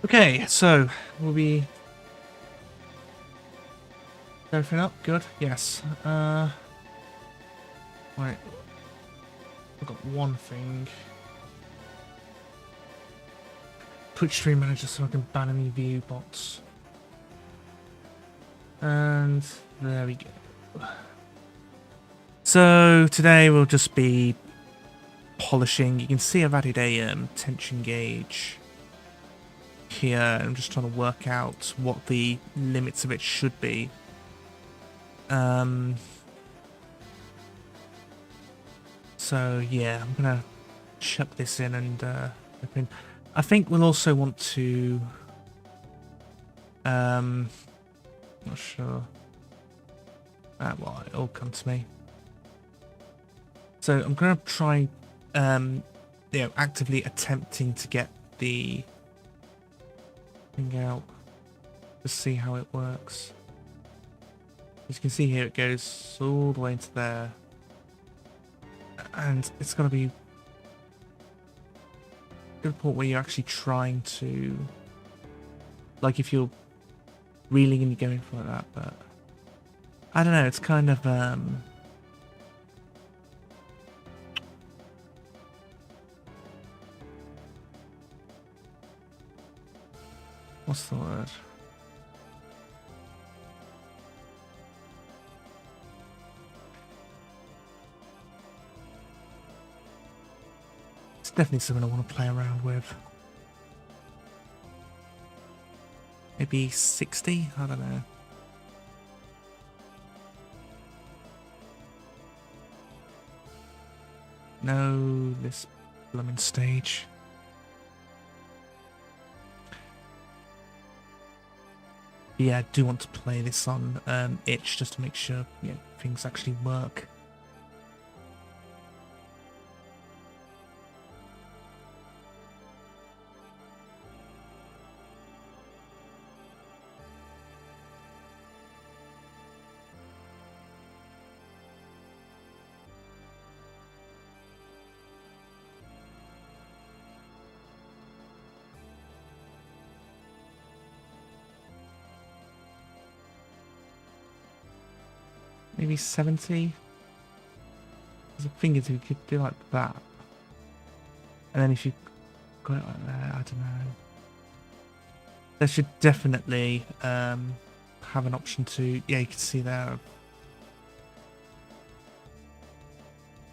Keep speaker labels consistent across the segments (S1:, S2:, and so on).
S1: Okay, so we'll be everything up. Good. Yes. Right. I've got one thing. Twitch stream manager, so I can ban any view bots. And there we go. So today we'll just be polishing. You can see I've added a tension gauge here. I'm just trying to work out what the limits of it should be. So yeah, I'm gonna chuck this in and open. I think we'll also want to not sure. Well, it'll come to me. So I'm gonna try actively attempting to get the thing out to see how it works. As you can see here, it goes all the way into there. And it's going to be to the point where you're actually trying to, like, if you're reeling and you're going for that, but I don't know, it's kind of what's the word? Definitely something I want to play around with. Maybe 60? I don't know. No, this blooming stage. Yeah, I do want to play this on itch just to make sure things actually work. Maybe 70? There's a thing is we could do like that. And then if you got it like that, I don't know. There should definitely have an option to, yeah, you can see there.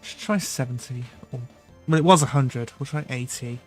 S1: Should try 70. Or, well, it was 100. We'll try 80.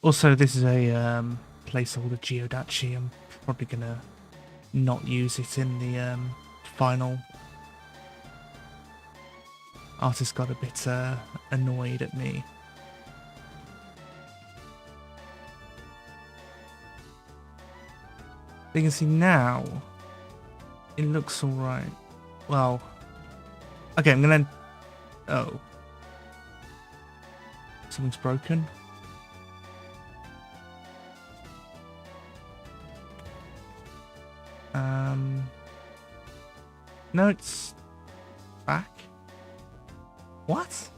S1: Also, this is a placeholder Geodachi. I'm probably gonna not use it in the final. Artist got a bit annoyed at me. You can see now, it looks alright. Well, okay, I'm gonna... Oh. Something's broken. No, it's back. What?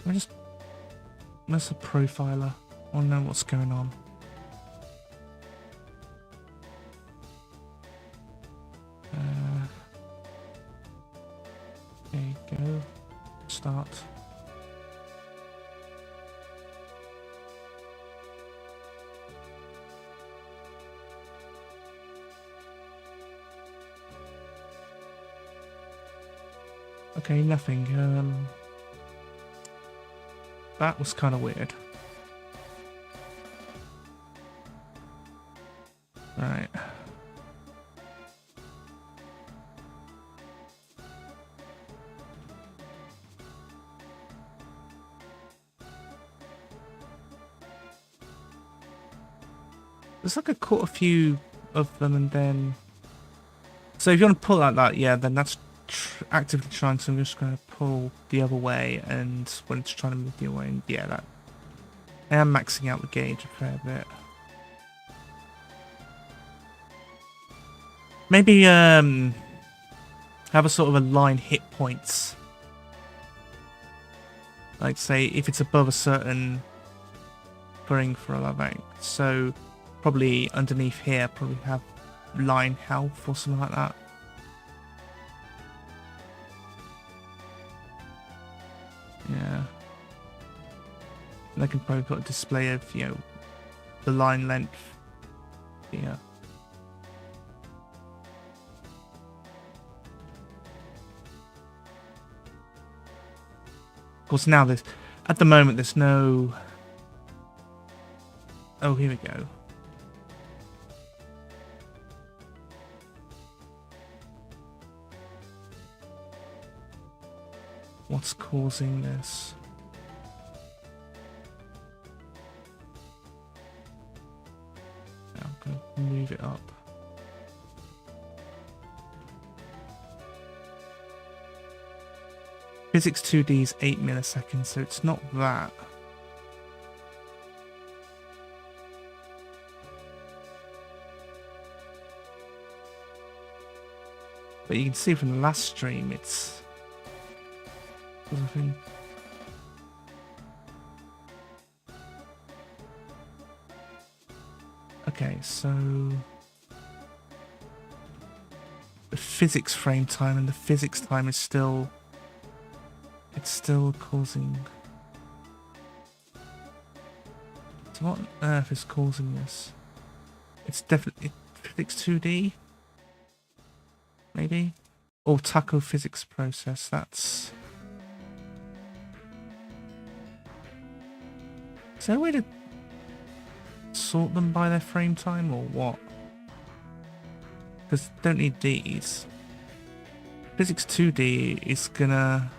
S1: I just mess a profiler. I want to know what's going on. Okay, go. Start. Okay, nothing. That was kind of weird. Right. There's like I caught a few of them and then... So if you want to pull like that, yeah, then that's actively trying, so I'm just going to pull the other way, and when it's trying to move the other way, and yeah, that... I am maxing out the gauge a fair bit. Maybe, have a sort of a line hit points. Like, say, if it's above a certain thing for a level, so probably underneath here, probably have line health or something like that. Yeah. And I can probably put a display of, you know, the line length. Yeah. Of course, now there's, at the moment, there's no... Oh, here we go. What's causing this? I'm going to move it up. Physics 2D is 8 milliseconds, so it's not that. But you can see from the last stream, it's... Okay, so... The physics frame time and the physics time is still... It's still causing... So what on earth is causing this? It's definitely physics 2D? Maybe? Or taco physics process, that's... Is there a way to sort them by their frame time or what? Because don't need these. Physics 2D is gonna...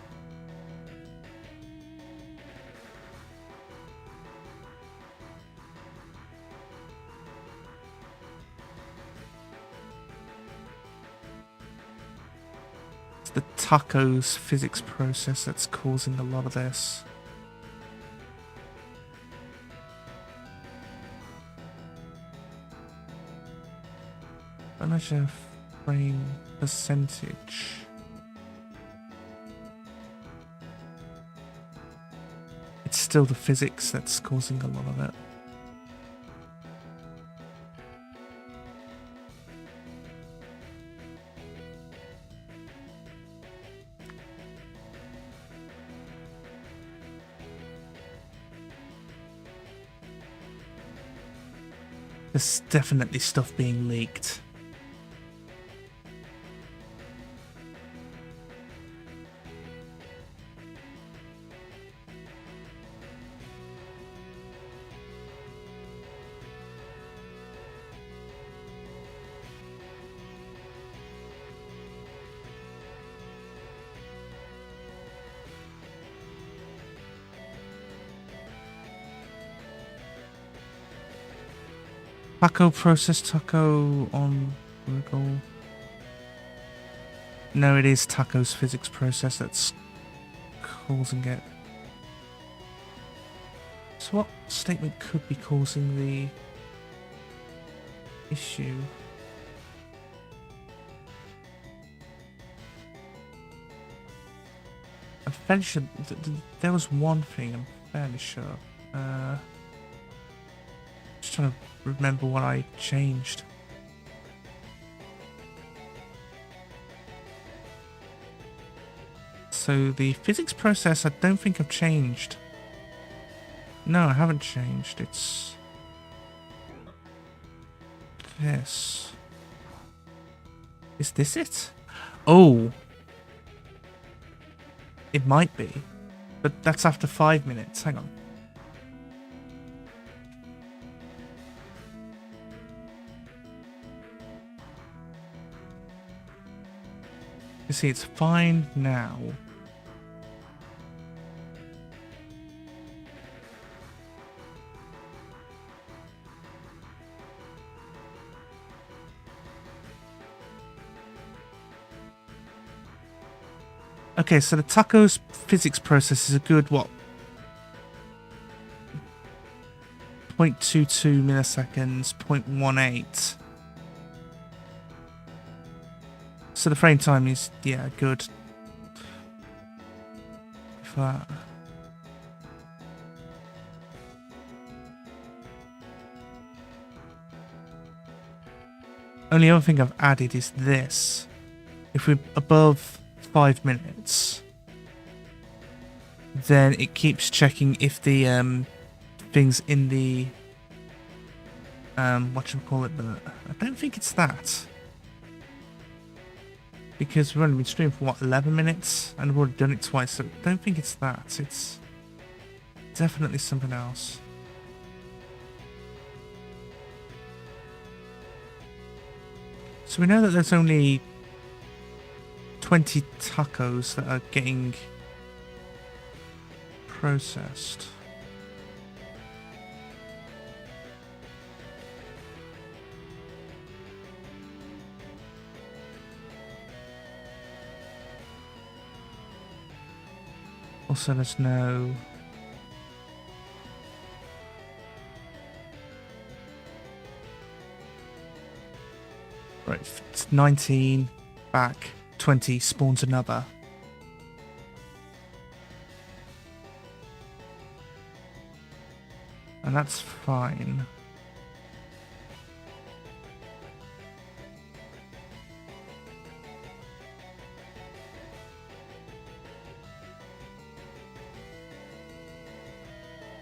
S1: It's the tacos physics process that's causing a lot of this. Measure frame percentage. It's still the physics that's causing a lot of it. There's definitely stuff being leaked. Taco process taco on Google. No, it is taco's physics process that's causing it. So what statement could be causing the issue? I'm fairly sure there was one thing, I'm fairly sure. Just trying to remember what I changed. So the physics process I don't think I've changed. No, I haven't changed. It's this. Is this it? Oh. It might be, but that's after 5 minutes. Hang on. You see, it's fine now. Okay, so the taco's physics process is a good, what? 0.22 milliseconds, 0.18. So the frame time is, yeah, good. For that. Only other thing I've added is this. If we're above 5 minutes, then it keeps checking if the things in the whatchamacallit, but I don't think it's that. Because we've only been streaming for what, 11 minutes? And we've already done it twice, so I don't think it's that. It's definitely something else. So we know that there's only 20 tacos that are getting processed. Also, there's no... Right, it's 19, back, 20, spawns another. And that's fine.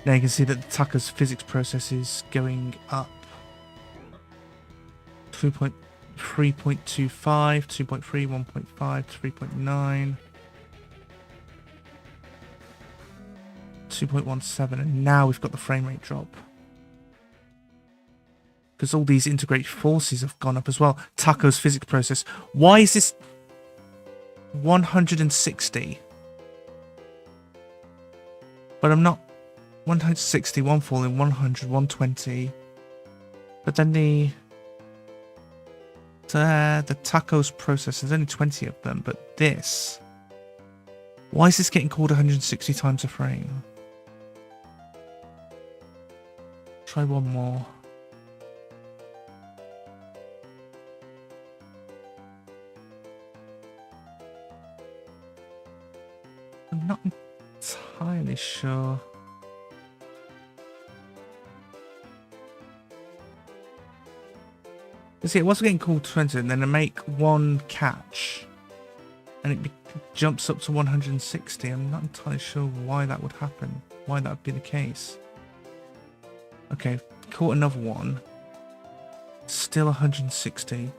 S1: Now you can see that the taco's physics process is going up. 3.25, 2.3, 1.5, 3.9, 2.17, and now we've got the frame rate drop. Because all these integrate forces have gone up as well. Taco's physics process. Why is this 160? But I'm not... 160, one falling, 100, 120. But then the tacos process, there's only 20 of them, but this... Why is this getting called 160 times a frame? Try one more. I'm not entirely sure. You see, it was getting called 20, and then I make one catch, and it jumps up to 160. I'm not entirely sure why that would happen, why that would be the case. Okay, caught another one. Still 160.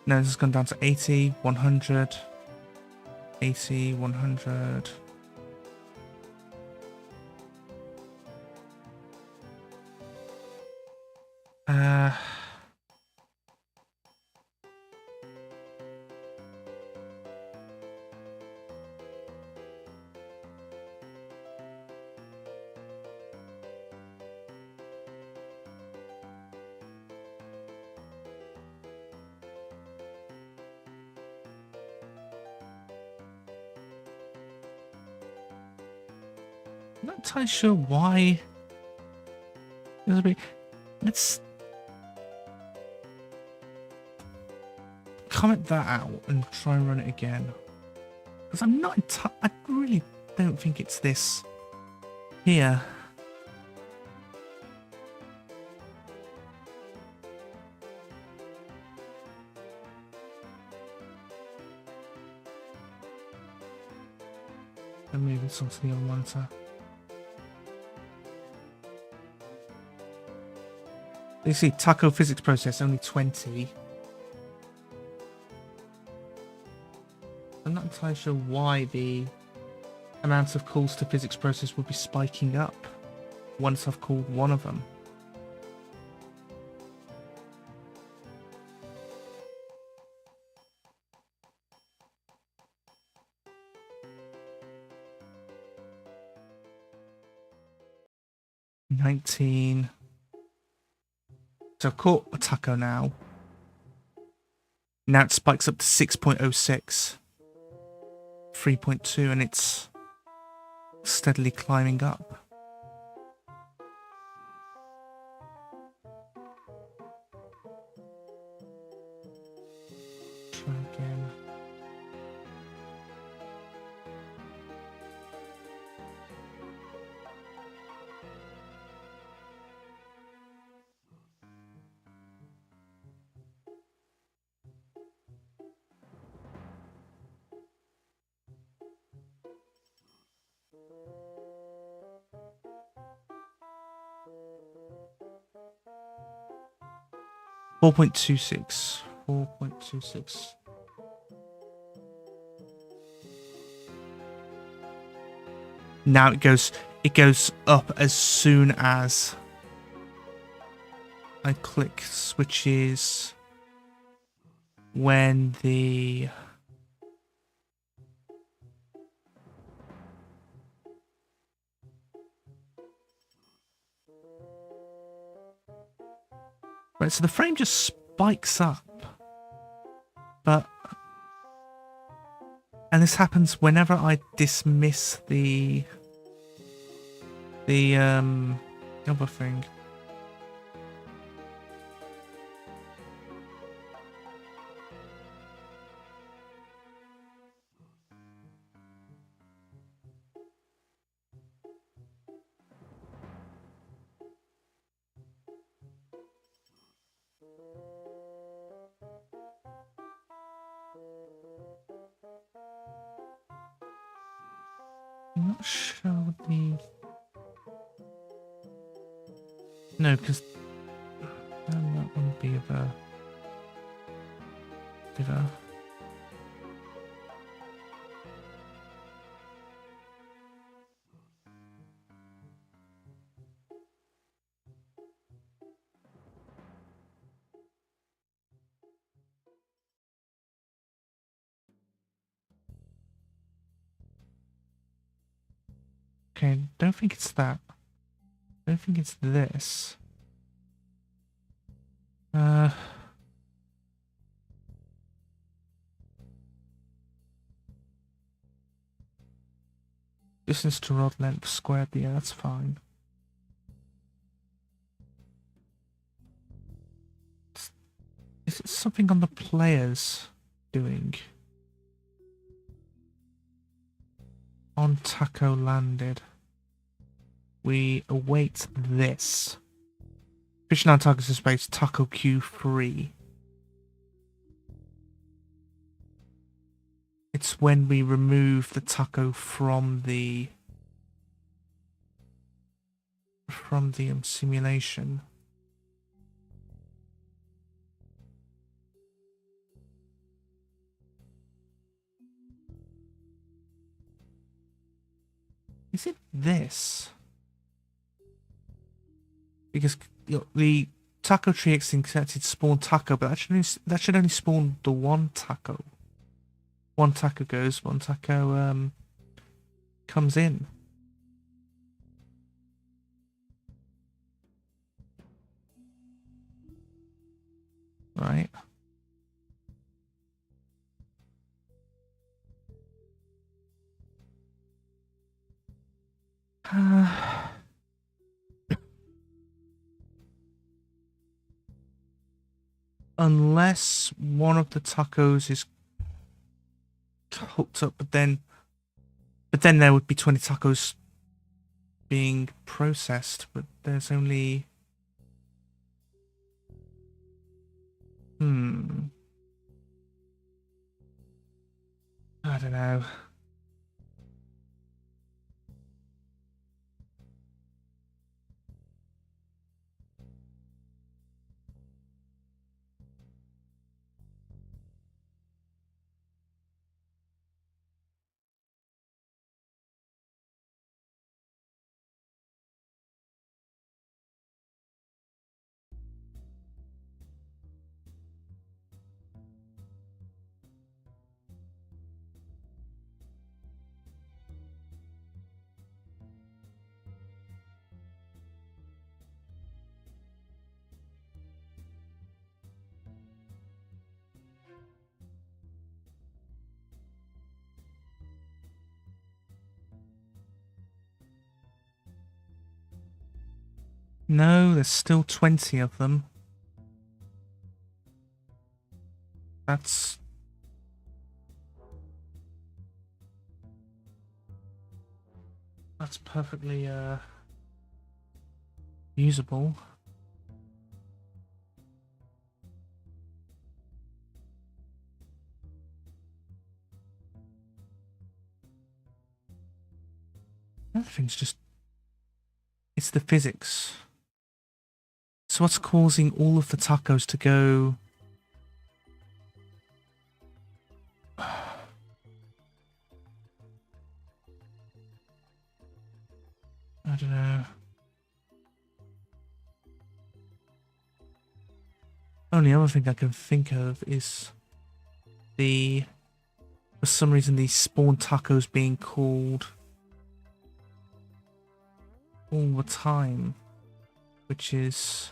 S1: No, this has gone down to 80, 100, 80, 100. I'm not entirely sure why. Let's comment that out and try and run it again. Because I'm not I really don't think it's this here. And maybe it's onto the other monitor. You see, taco physics process only 20. I'm not entirely sure why the amount of calls to physics process would be spiking up once I've called one of them. $19. So I've caught a taco now. Now it spikes up to 6.06. 3.2, and it's steadily climbing up. Try again. $4.26. Now it goes up as soon as I click switches when the right, so the frame just spikes up. And this happens whenever I dismiss the other thing. I'm not sure what the... No, because that wouldn't be of a... Okay, don't think it's that. Don't think it's this. Distance to rod length squared, yeah, that's fine. Is it something on the players doing? On taco landed. We await this. Fish 9 targets in space, taco Q3. It's when we remove the taco from the simulation. Is it this? Because the taco tree extincted spawn taco, but that should only spawn the one taco. One taco goes, one taco comes in. Right. Unless one of the tacos is hooked up, but then there would be 20 tacos being processed, but there's only... I don't know. No, there's still 20 of them. That's perfectly usable. Another thing's just, it's the physics. So what's causing all of the tacos to go? I don't know. Only other thing I can think of is for some reason, these spawn tacos being called all the time, which is,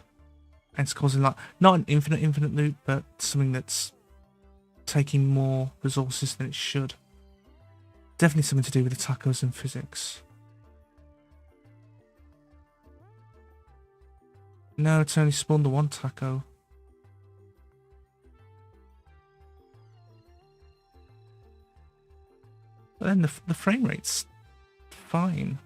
S1: and it's causing like, not an infinite loop, but something that's taking more resources than it should. Definitely something to do with the tacos and physics. No, it's only spawned the one taco. But then the frame rate's fine.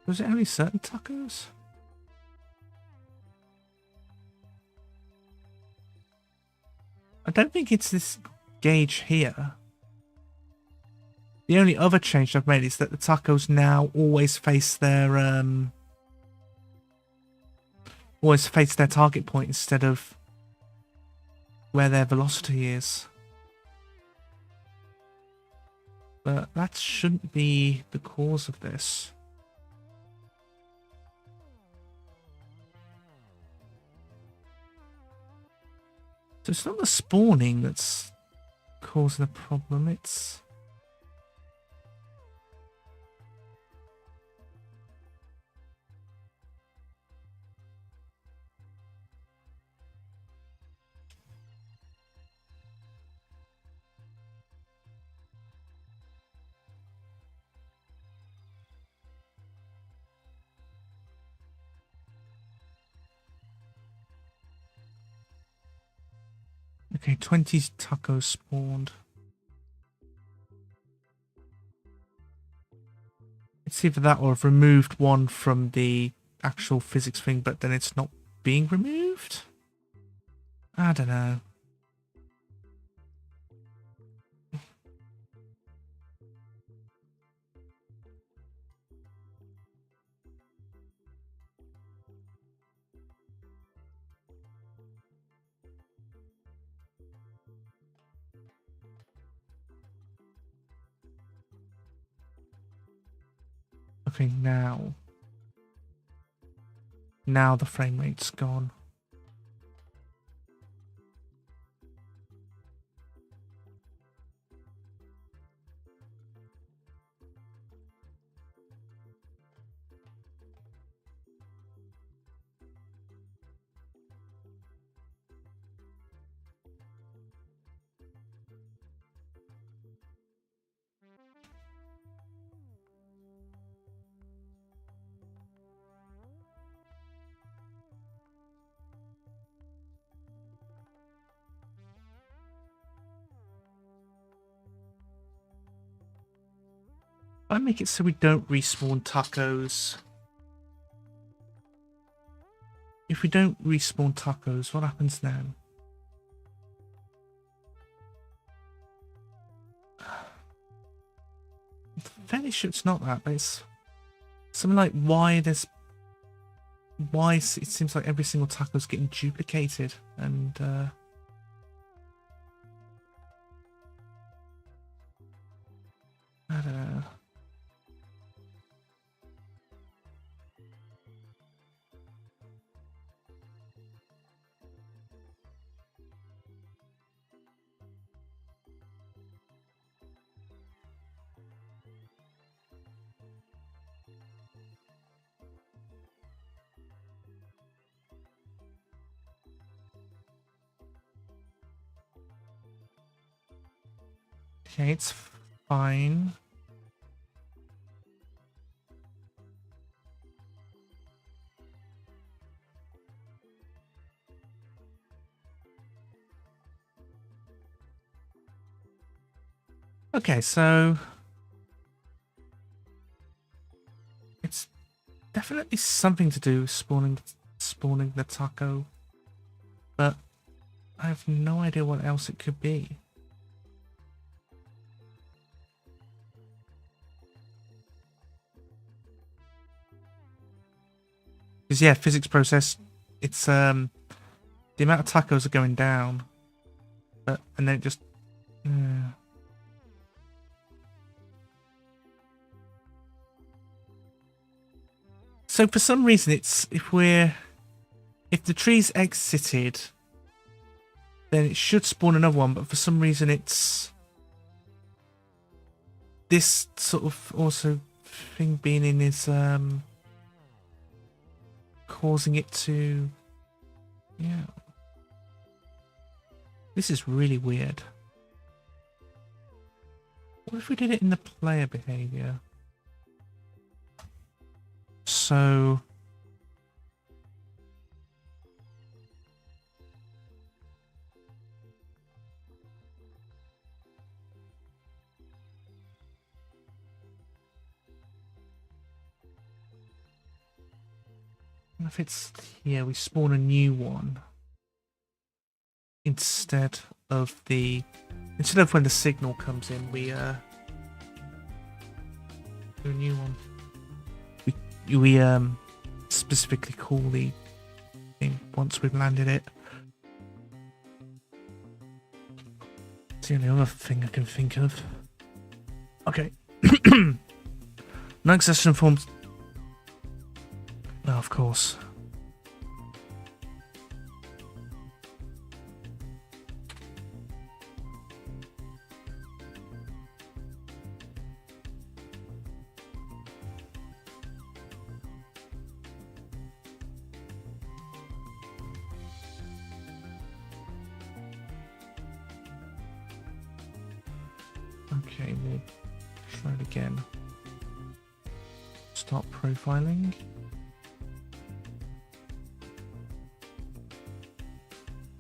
S1: Was it only certain tacos? I don't think it's this gauge here. The only other change I've made is that the tacos now always face their target point instead of where their velocity is. But that shouldn't be the cause of this. So it's not the spawning that's causing the problem, it's... Okay, 20 tacos spawned. It's either that or I've removed one from the actual physics thing, but then it's not being removed? I don't know. Okay, now the frame rate's gone. I make it so we don't respawn tacos. If we don't respawn tacos, what happens now? I'm fairly sure it's not that, but it's something like why it seems like every single taco's getting duplicated, and I don't know. Okay, it's fine. Okay, so it's definitely something to do with spawning the taco, but I have no idea what else it could be. Because yeah, physics process, it's the amount of tacos are going down, but and then it just So for some reason it's if the tree's exited, then it should spawn another one, but for some reason it's this sort of also thing being in is causing it to, yeah. This is really weird. What if we did it in the player behavior? So if it's here, we spawn a new one instead of when the signal comes in, we do a new one. We specifically call the thing once we've landed it. It's the only other thing I can think of. Okay. No accession forms. Oh, of course. Okay, we'll try it again. Start profiling.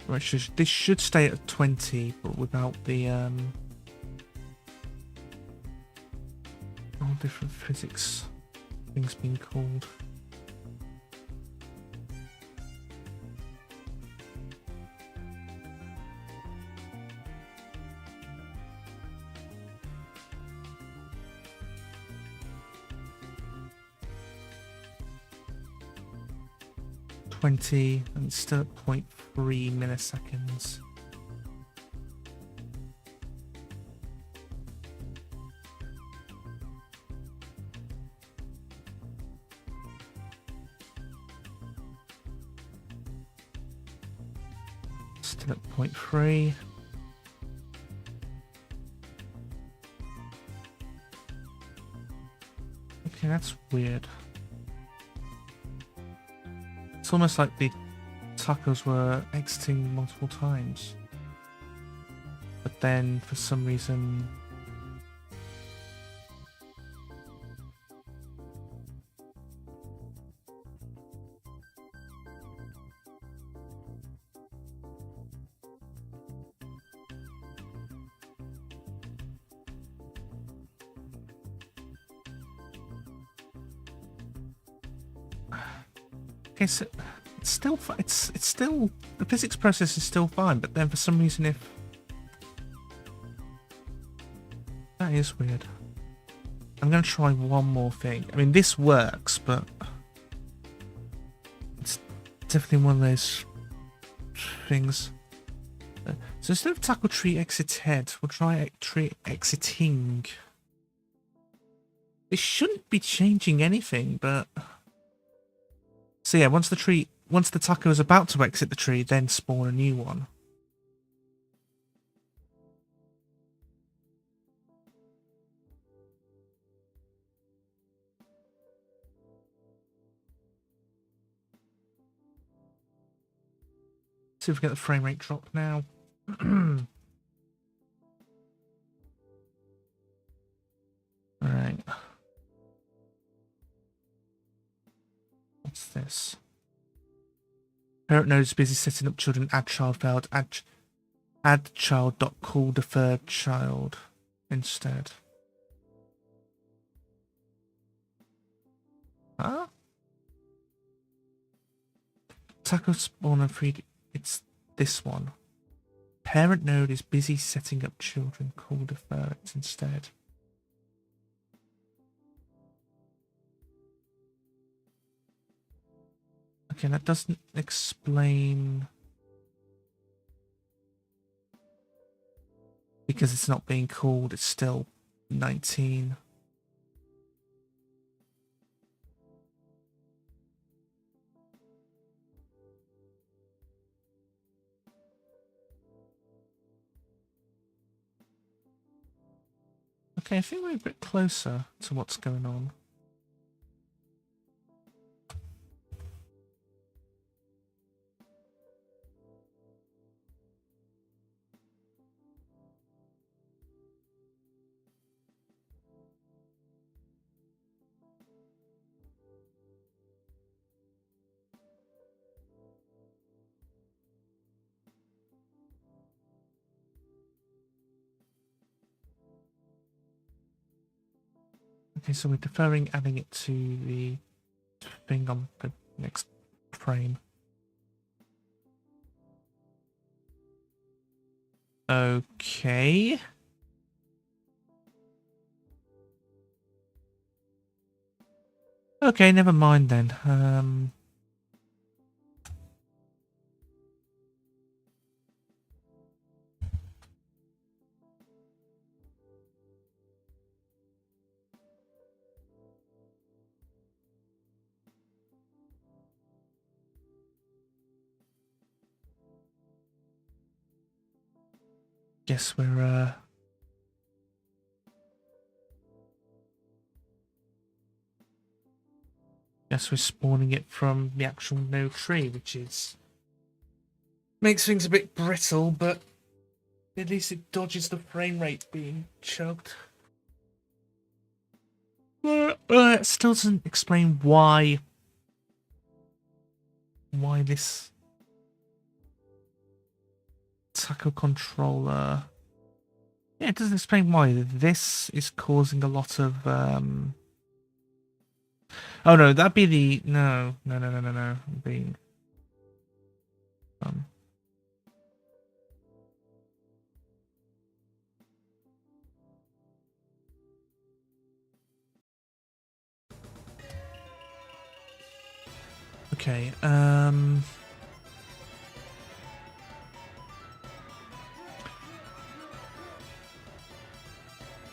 S1: Right, this should stay at 20, but without the all different physics things being called. And it's still at 0.3 milliseconds. Still at 0.3. Okay, that's weird. It's almost like the tacos were exiting multiple times. But then, for some reason... Okay, so it's still it's still the physics process is still fine, but then for some reason, if that is weird, I'm gonna try one more thing. I mean, this works, but it's definitely one of those things. So instead of tackle tree exited, we'll try tree exiting. It shouldn't be changing anything, but. So yeah, once the taco is about to exit the tree, then spawn a new one. See if we get the frame rate drop now. this. Parent node is busy setting up children. Add child failed. Add child dot call deferred child instead. Huh? Taco spawner freed. It's this one. Parent node is busy setting up children. Call defer it instead. Okay, that doesn't explain. Because it's not being called, it's still 19. Okay, I think we're a bit closer to what's going on. Okay, so we're deferring adding it to the thing on the next frame. Okay. Okay, never mind then. Guess we're spawning it from the actual node tree, which is makes things a bit brittle, but at least it dodges the frame rate being chugged. It still doesn't explain why this Taco controller. Yeah, it doesn't explain why this is causing a lot of Oh no, that'd be the no. Being okay,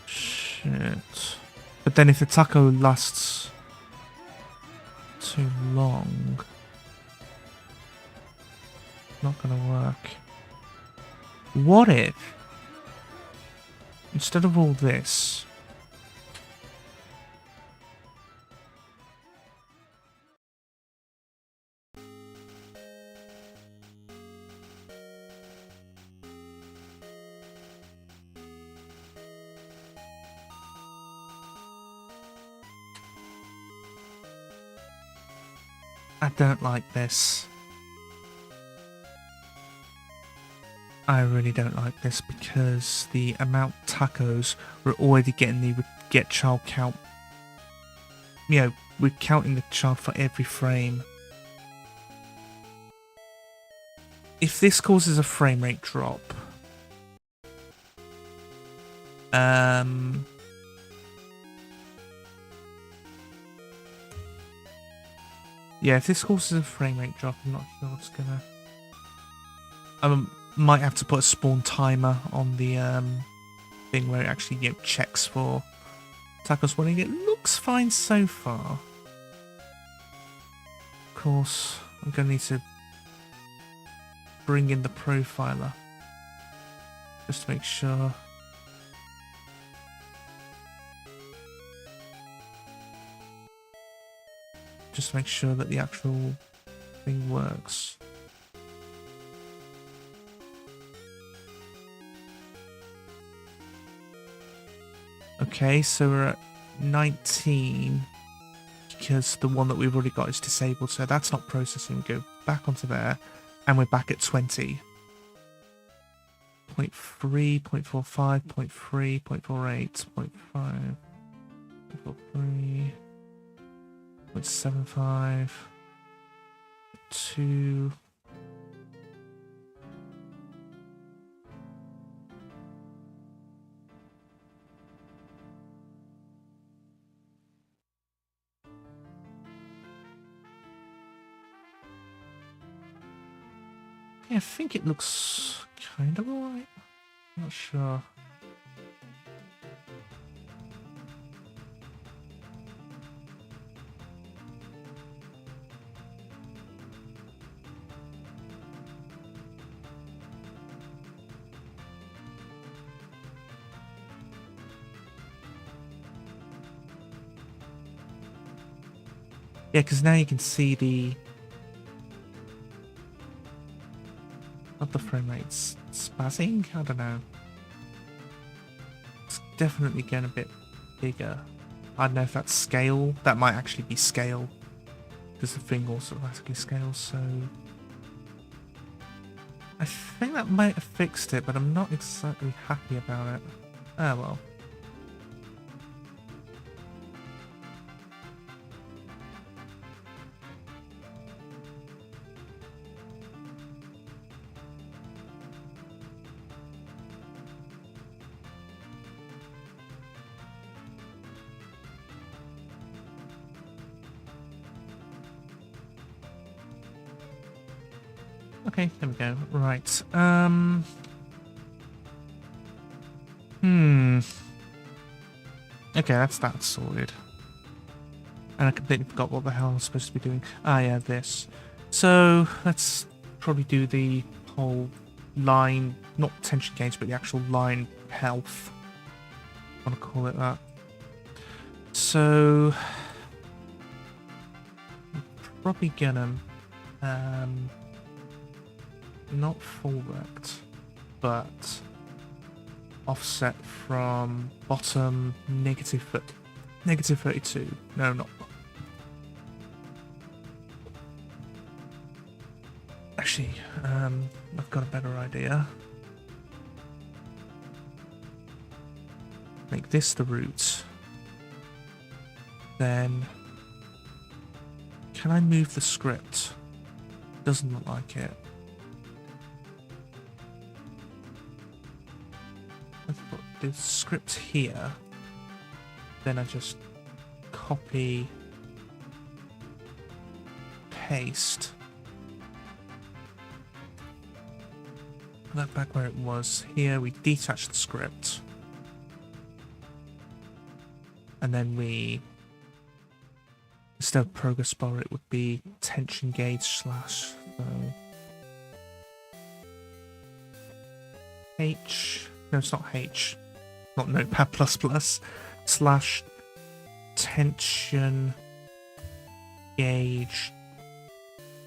S1: shit. But then if the taco lasts too long, not gonna work. What if instead of all this, I don't like this. I really don't like this because the amount of tacos we're already getting the get child count. You know, we're counting the child for every frame. If this causes a frame rate drop, yeah, if this causes a frame rate drop, I'm not sure what's gonna. I might have to put a spawn timer on the thing where it actually checks for tacos spawning. It looks fine so far. Of course, I'm gonna need to bring in the profiler just to make sure. Just to make sure that the actual thing works. Okay, so we're at 19. because the one that we've already got is disabled, so that's not processing. Go back onto there, and we're back at 20. 0.3, 0.45, 0.3, 0.48, 0.5, 0.43, 0.75, 2. Yeah, I think it looks kind of alright. I'm not sure. Yeah, because now you can see the... Not the frame rate's spazzing? I don't know. It's definitely getting a bit bigger. I don't know if that's scale. That might actually be scale. Because the thing also automatically scales, so... I think that might have fixed it, but I'm not exactly happy about it. Ah, well. Okay, there we go. Right. Okay, that's that sorted. And I completely forgot what the hell I was supposed to be doing. Ah, yeah, this. So, let's probably do the whole line, not tension gauge, but the actual line health. I want to call it that. So, I'm probably gonna, not full rect, but offset from bottom negative 32. No, not. Actually, I've got a better idea. Make this the root. Then, can I move the script? Doesn't look like it. Let's put the script here. Then I just copy, paste. Put that back where it was. Here we detach the script. And then we, instead of progress bar, it would be tension gauge slash H. No, it's not H. Not Notepad++. Slash tension gauge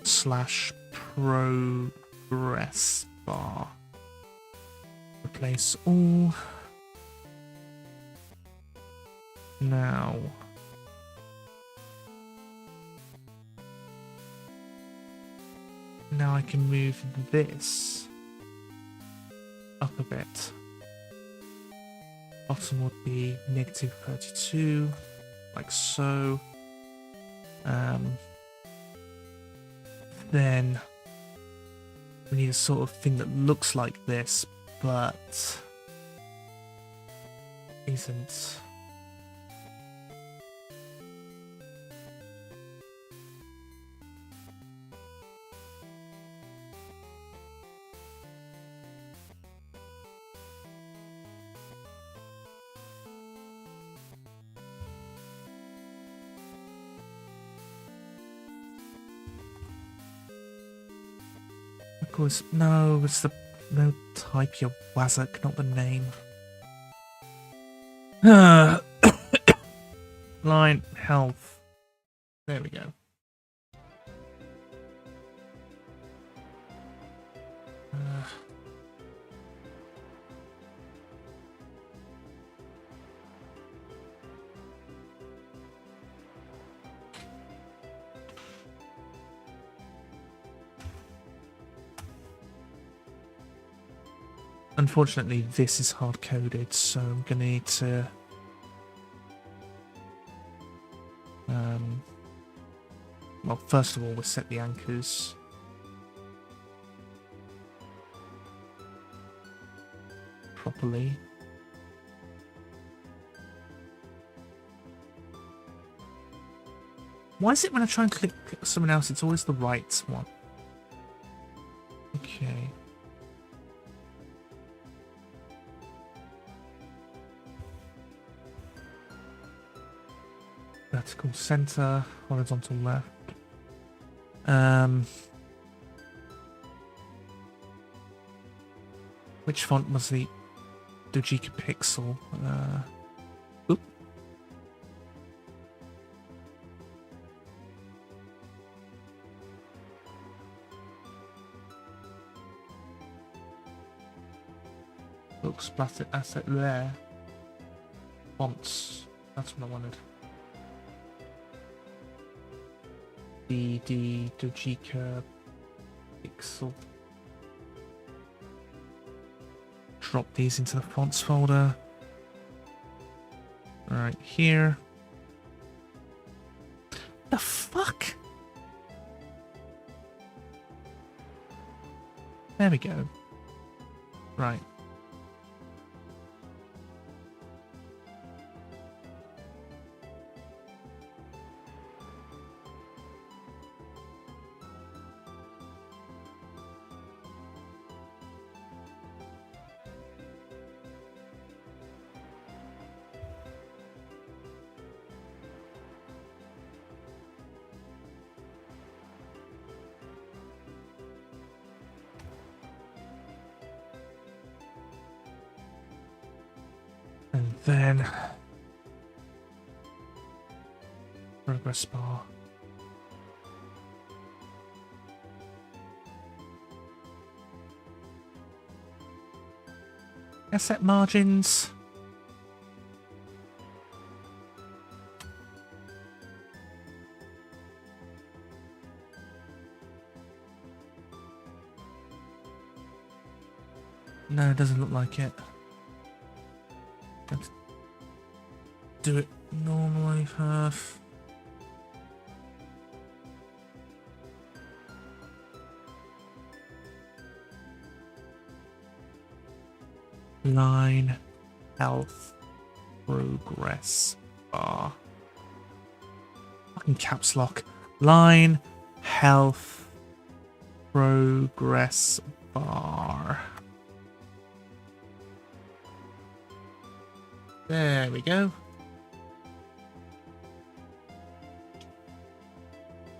S1: slash progress bar. Replace all. Now. Now I can move this up a bit. Bottom would be negative 32, like so. Then we need a sort of thing that looks like this, but isn't. Of course, no, it's the no type, you wazzock, not the name. Line health. There we go. Unfortunately, this is hard-coded, so I'm gonna need to well, first of all, we'll set the anchors. Properly. Why is it when I try and click something else, it's always the right one? Okay. Vertical center, horizontal left. Which font was the Dojika Pixel? Oop. Looks plastic asset there. Fonts. That's what I wanted. The Dojika Pixel. Drop these into the fonts folder. Right here. The fuck? There we go. Right. And then progress bar. Asset margins. No, it doesn't look like it. Let's do it normally first. Line health progress bar. Fucking caps lock. Line health progress bar. There we go.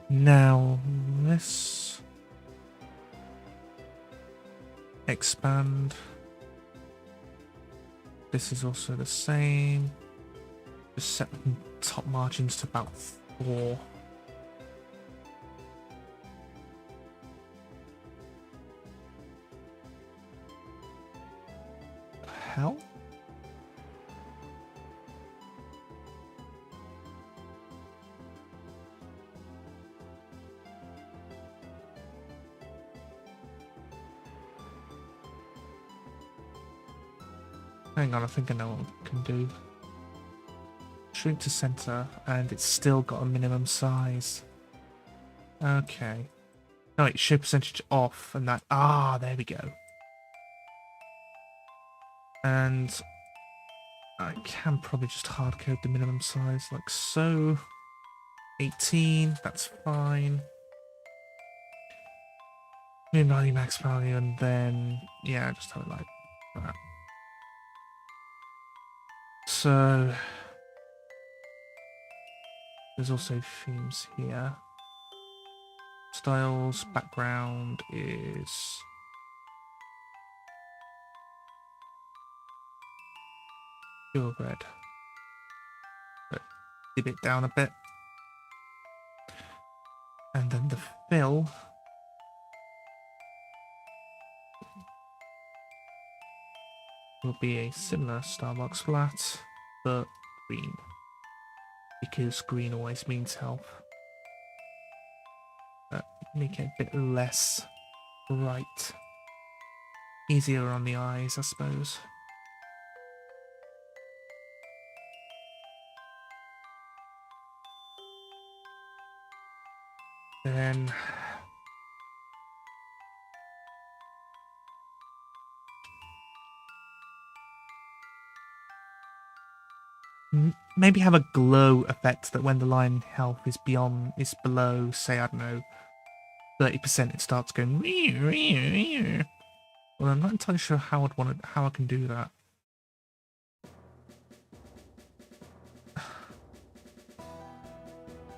S1: Now this expand. This is also the same. Just set the top margins to about 4. The hell? Hang on, I think I know what I can do. Shrink to center, and it's still got a minimum size. Okay. No, wait, show percentage off, and that... Ah, there we go. And I can probably just hard code the minimum size, like so. 18, that's fine. Min value, max value, and then, yeah, just have it like that. So, there's also themes here. Styles, background is pure red. But dip it down a bit. And then the fill will be a similar Starbucks flat, but green. Because green always means health. But make it a bit less bright easier on the eyes, I suppose. Then maybe have a glow effect that when the line health is below, say, I don't know, 30%, it starts going. Well, I'm not entirely sure how I can do that.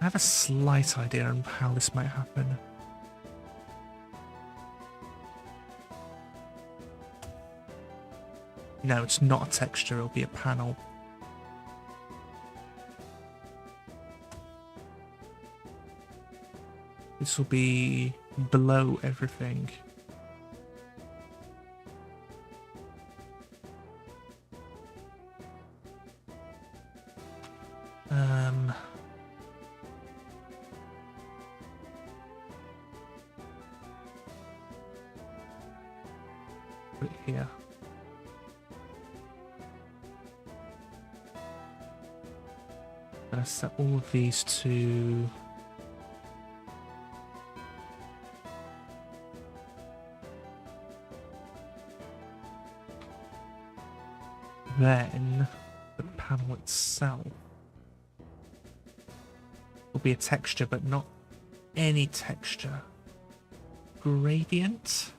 S1: I have a slight idea of how this might happen. No, it's not a texture, it'll be a panel. This will be below everything. Put it here. I'm gonna set all of these to then the panel itself will be a texture, but not any texture. Gradient.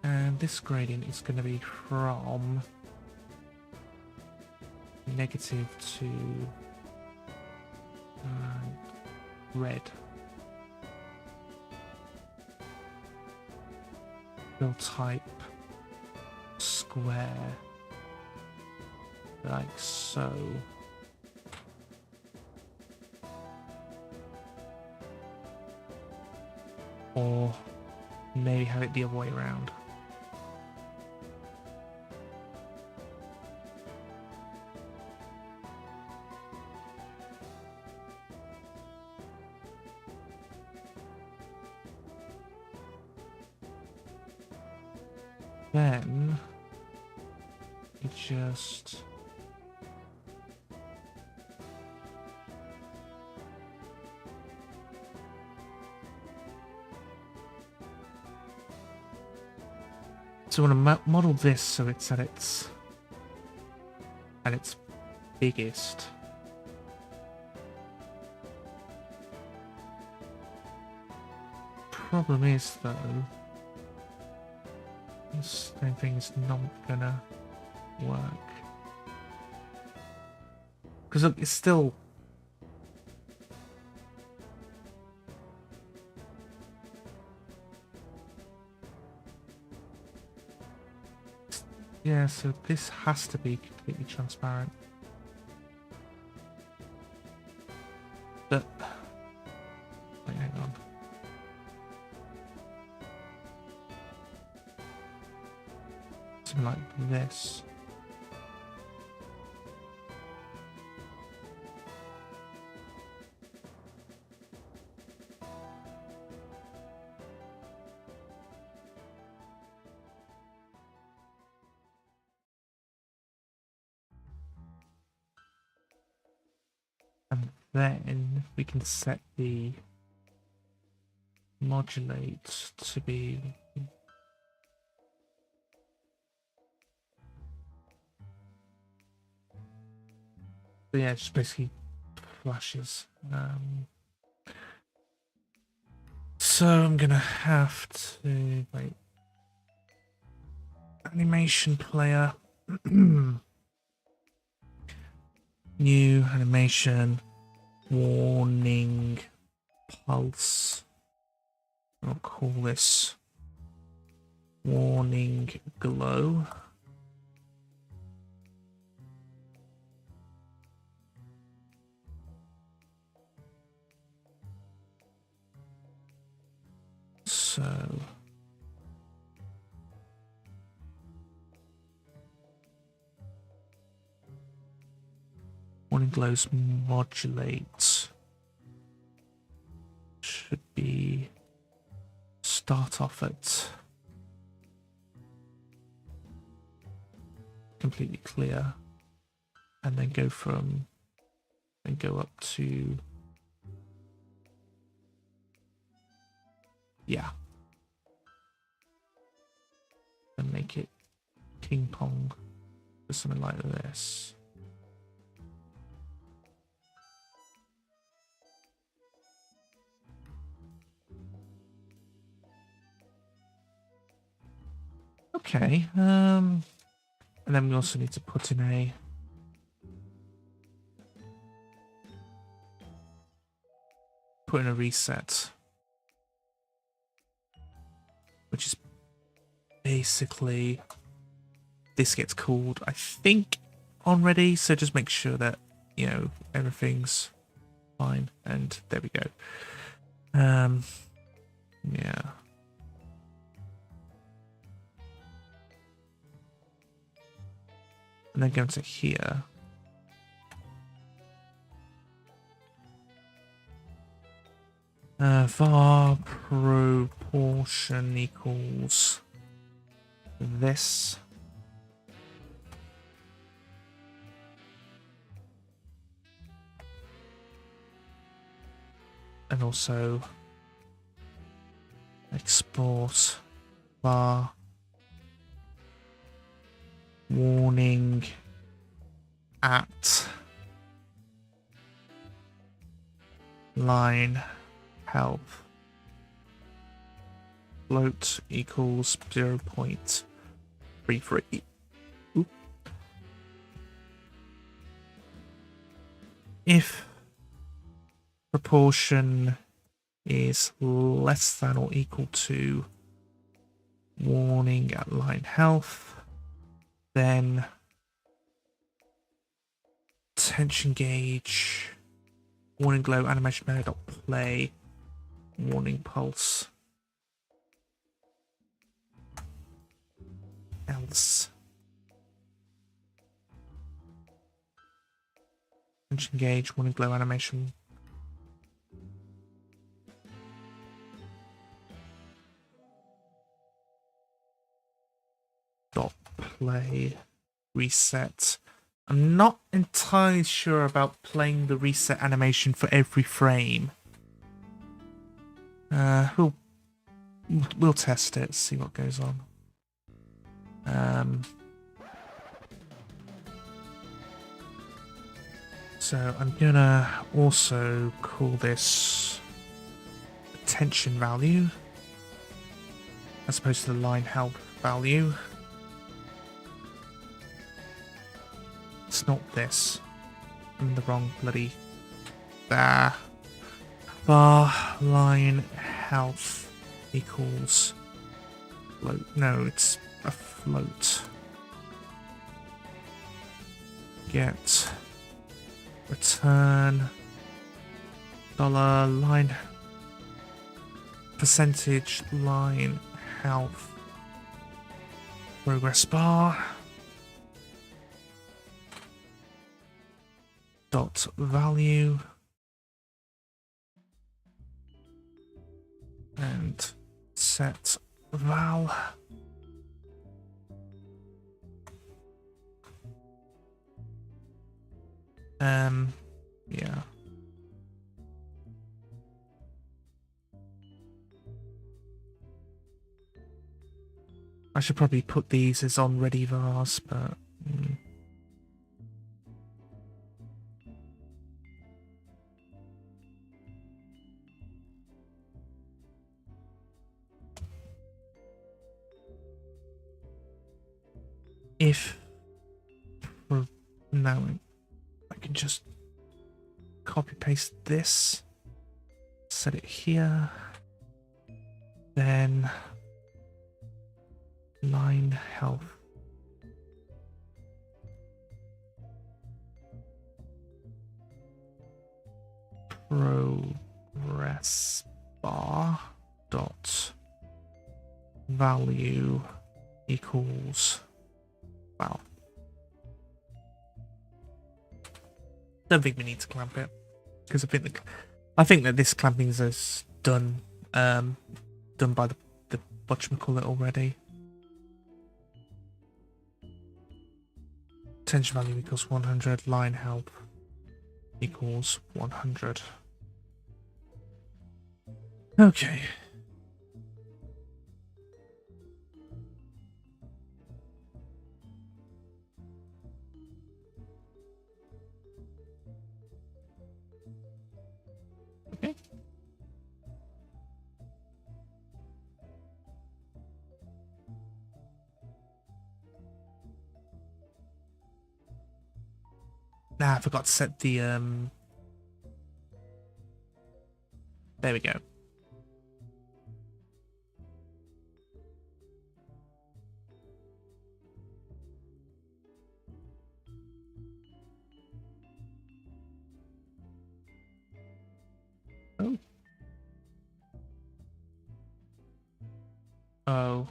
S1: And this gradient is going to be from negative to red. Fill type square, like so. Or maybe have it the other way around. Then you just so I want to model this so it's at its biggest. Problem is though, this thing is not gonna work. Because look, it's still... Yeah, so this has to be completely transparent. But... Wait, hang on. Something like this. And then we can set the modulate to be but yeah, just basically flashes. So I'm gonna have to wait. Animation player. New animation, warning, pulse. I'll call this warning glow. So warning glows modulate should be start off at completely clear, and then go up to, yeah, and make it ping pong or something like this. Okay, and then we also need to put in a reset, which is basically this gets called, I think, on ready. So just make sure that, you know, everything's fine, and there we go. Yeah. And then go into here. Var proportion equals this. And also export var warning at line health float equals 0.33. If proportion is less than or equal to warning at line health, then tension gauge warning glow animation mode play warning pulse else tension gauge warning glow animation dot play reset. I'm not entirely sure about playing the reset animation for every frame. We'll test it, see what goes on. So I'm gonna also call this tension value as opposed to the line health value. It's not this. I'm in the wrong bloody... Var line health equals float. No, it's a float. Get return dollar line percentage line health progress bar dot value and set val yeah. I should probably put these as on ready vars, but if no, I can just copy paste this, set it here, then line health progress bar dot value equals wow. Don't think we need to clamp it because I think that this clamping is done by the whatchamacallit already. Tension value equals 100. Line help equals 100. Okay. Okay. I forgot to set the there we go. Oh. Oh.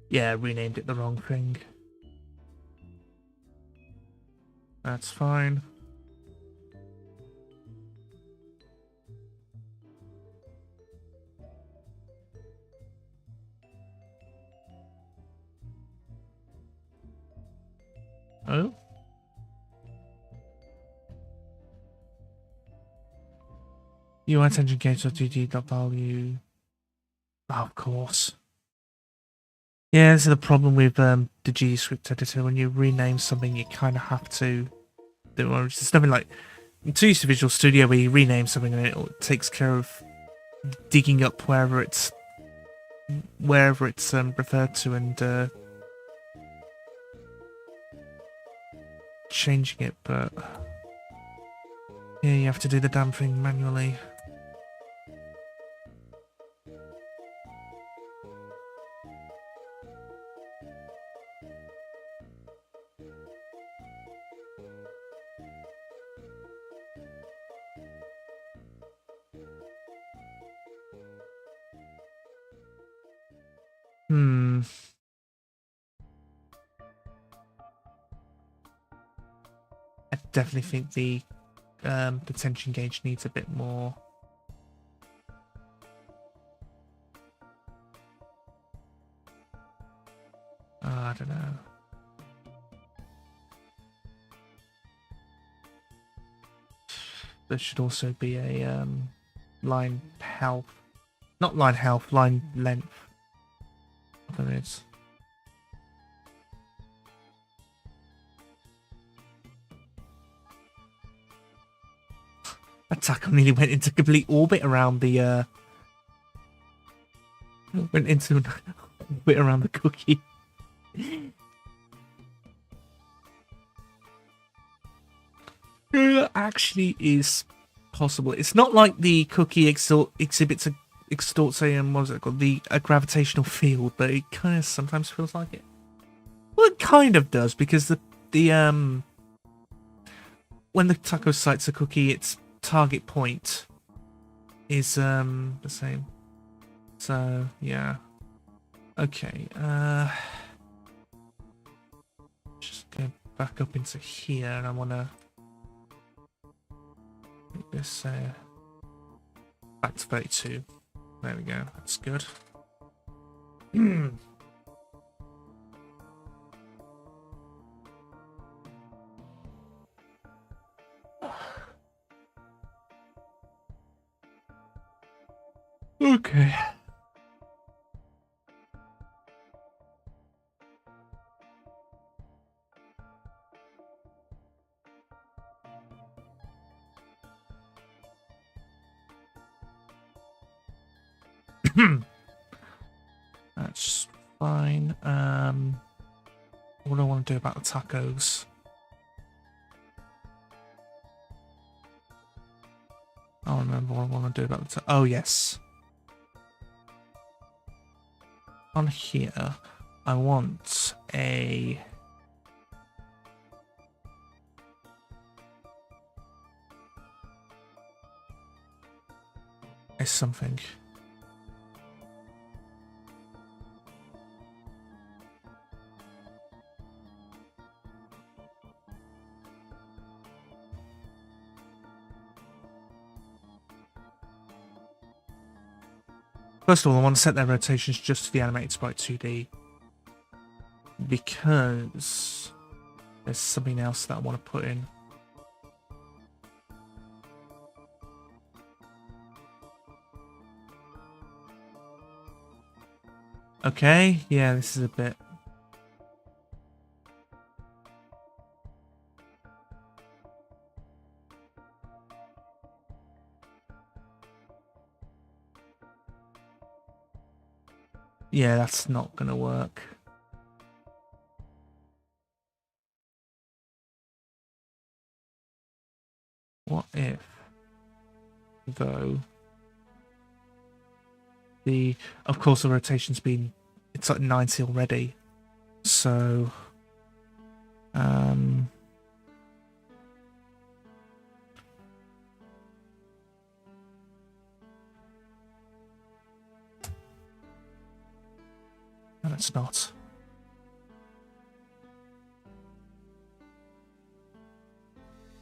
S1: Yeah, renamed it the wrong thing. That's fine. Oh? UI attention gauge or GD.value. Oh, of course. Yeah, this is the problem with the G script editor. When you rename something, you kind of have to do it. It's nothing like too used to Visual Studio where you rename something and it takes care of digging up wherever it's referred to and changing it. But yeah, you have to do the damn thing manually. I definitely think the tension gauge needs a bit more. I don't know. There should also be a line health, not line health, line length. There is. That tackle nearly went into complete orbit around the went into orbit around the cookie. That actually is possible. It's not like the cookie exhibits extorts a what was it called, a gravitational field, but it kind of sometimes feels like it. Well, it kind of does, because the when the taco sights a cookie, its target point is the same. So yeah. Okay. Just go back up into here, and I want to make this back to 32. There we go. That's good. Okay. That's fine. What do I want to do about the tacos? I don't remember what I want to do about the oh yes. On here, I want a something. First of all, I want to set their rotations just to the animated sprite 2D. Because there's something else that I want to put in. Okay, yeah, this is a bit... Yeah, that's not gonna work. What if, though, of course the rotation's been, it's at 90 already, so, no, it's not.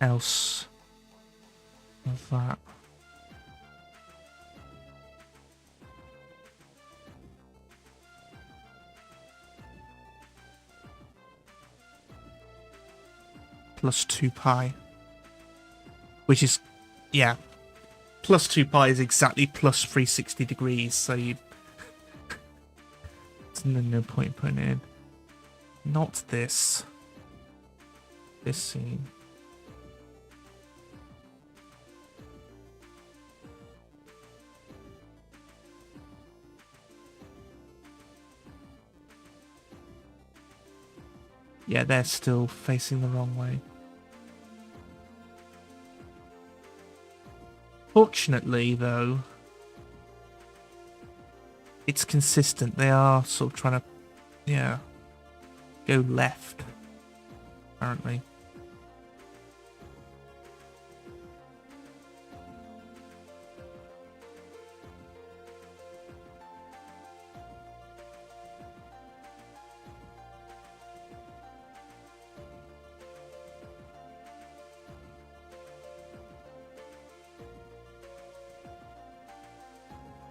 S1: Else of that. Plus 2 pi. Which is, yeah. Plus 2 pi is exactly plus 360 degrees, so you... There's no point putting it in. Not this. This scene. Yeah, they're still facing the wrong way. Fortunately, though, it's consistent. They are sort of trying to, yeah, go left, apparently.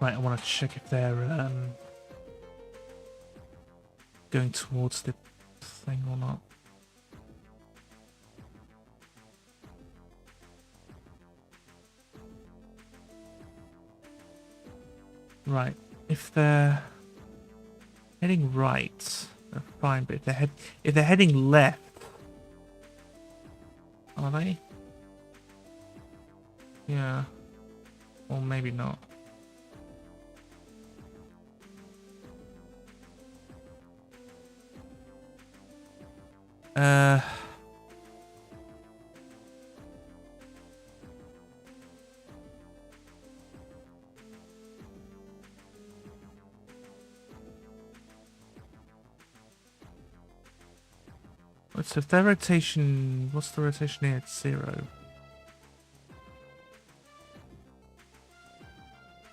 S1: Right, I want to check if they're going towards the thing or not. Right, if they're heading right, they're fine. But if they're heading left, are they? Yeah, or maybe not. So if their rotation, what's the rotation here? It's 0.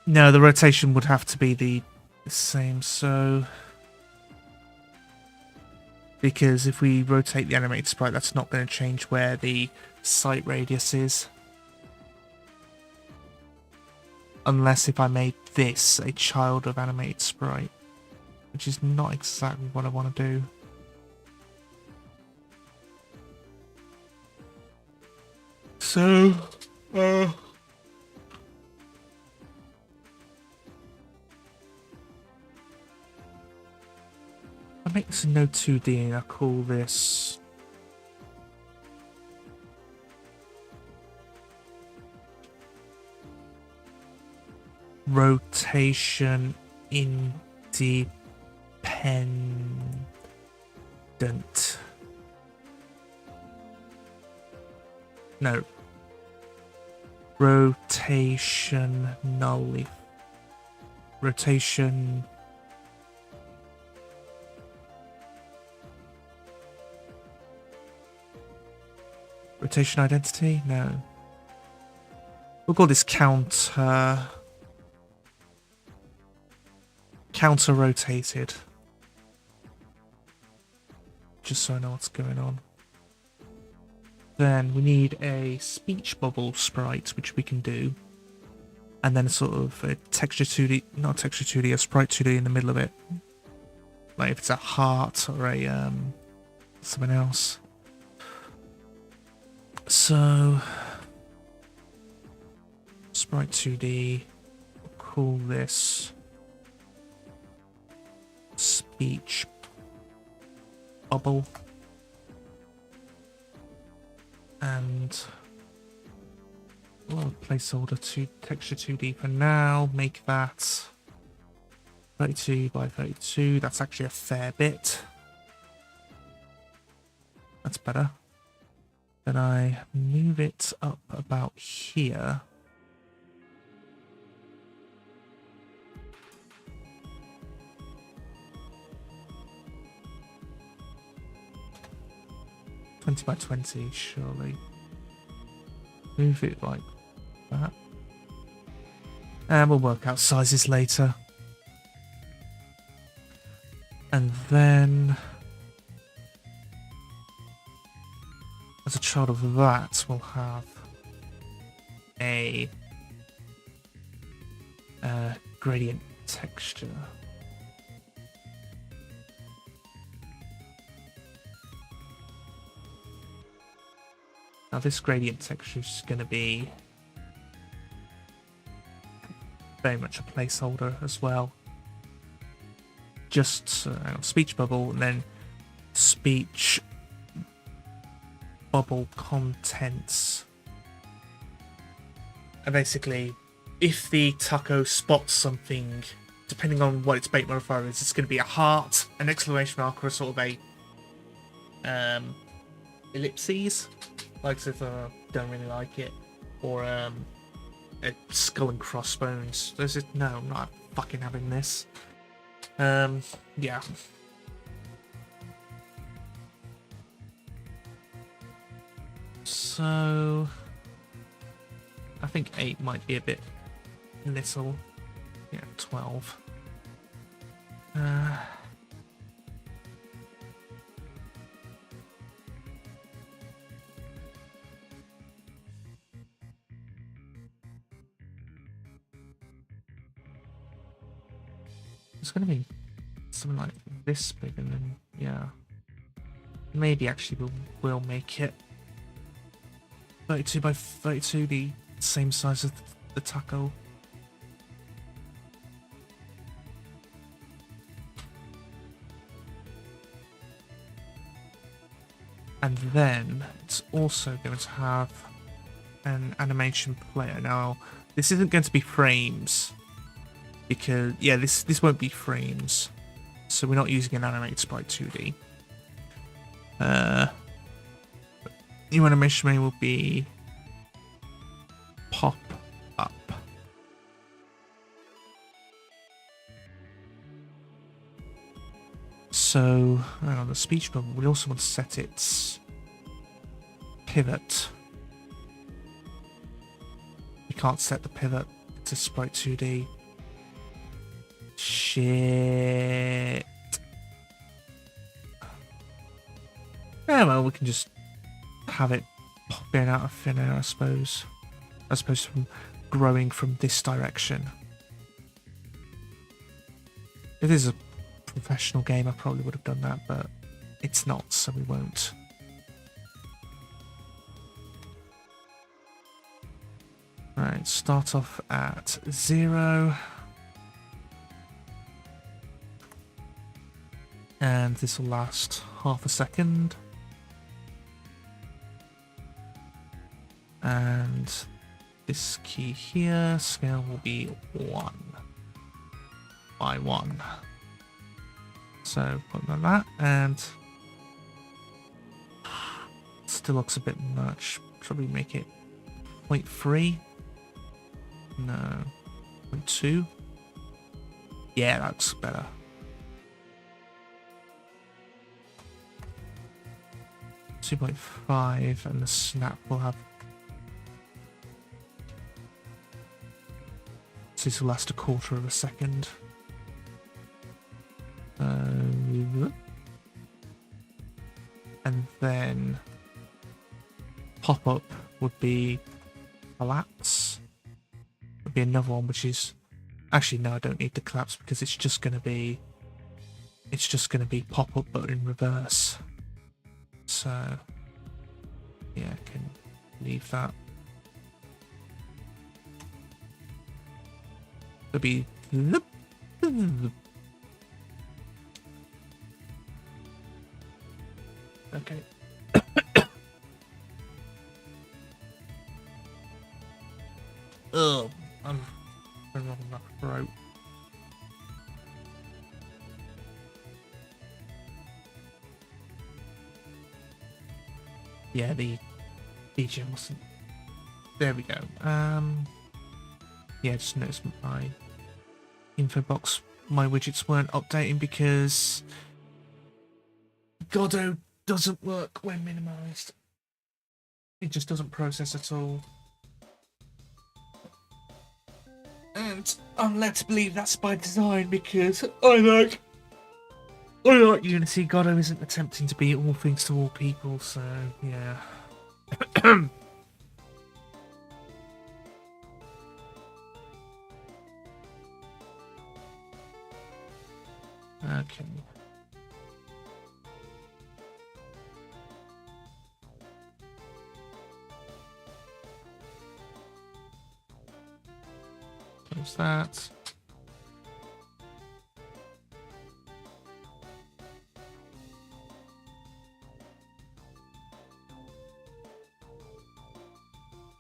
S1: No, the rotation would have to be the same, so... Because if we rotate the animated sprite, that's not going to change where the sight radius is. Unless if I made this a child of animated sprite. Which is not exactly what I want to do. So... I make this a node 2D and I call this rotation independent. No. Rotation nullify. Rotation... Rotation identity? No. We'll call this counter rotated. Just so I know what's going on. Then we need a speech bubble sprite, which we can do. and then sort of a texture 2D, not texture 2D, a sprite 2D in the middle of it. Like if it's a heart or a something else. So sprite 2D, we'll call this speech bubble, and a little placeholder to texture 2D for now. Make that 32 by 32. That's actually a fair bit. That's better. Then I move it up about here. By 20, surely. Move it like that. And we'll work out sizes later. And then, as a child of that, we'll have a gradient texture. Now this gradient texture is going to be very much a placeholder as well. Just speech bubble and then speech bubble contents. And basically, if the taco spots something, depending on what its bait modifier is, it's going to be a heart, an exclamation mark, or a sort of a ellipses. Like if I don't really like it, or a skull and crossbones. There's it. No, I'm not fucking having this. Yeah. So I think 8 might be a bit little. Yeah, 12. It's going to be something like this big, and then, yeah. Maybe actually we'll make it 32 by 32, the same size as the taco. And then it's also going to have an animation player. Now, this isn't going to be frames. Because, yeah, this won't be frames. So we're not using an animate sprite 2D. New animation main will be pop up. So, on the speech bubble, we also want to set its pivot. We can't set the pivot to sprite 2D. Shit. Yeah, well, we can just have it popping out of thin air, I suppose. As opposed to growing from this direction. If this is a professional game, I probably would have done that, but it's not, so we won't. Right, start off at 0. And this will last half a second. And this key here, scale will be 1 by 1. So put it like that, and still looks a bit much. Probably make it 0.3. No, 0.2. Yeah, that's better. 2.5, and the snap will have. So this will last a quarter of a second. And then pop up would be collapse. Would be another one, which is actually no, I don't need the collapse because it's just going to be pop-up but in reverse. So yeah, I can leave that. It'll be okay. Oh, I'm on my throat. Yeah, the BGM wasn't. There we go. Yeah, just noticed my info box, my widgets weren't updating because Godot doesn't work when minimized. It just doesn't process at all. And I'm led to believe that's by design because I like Unity. Godot isn't attempting to be all things to all people, so yeah. Okay. Close that.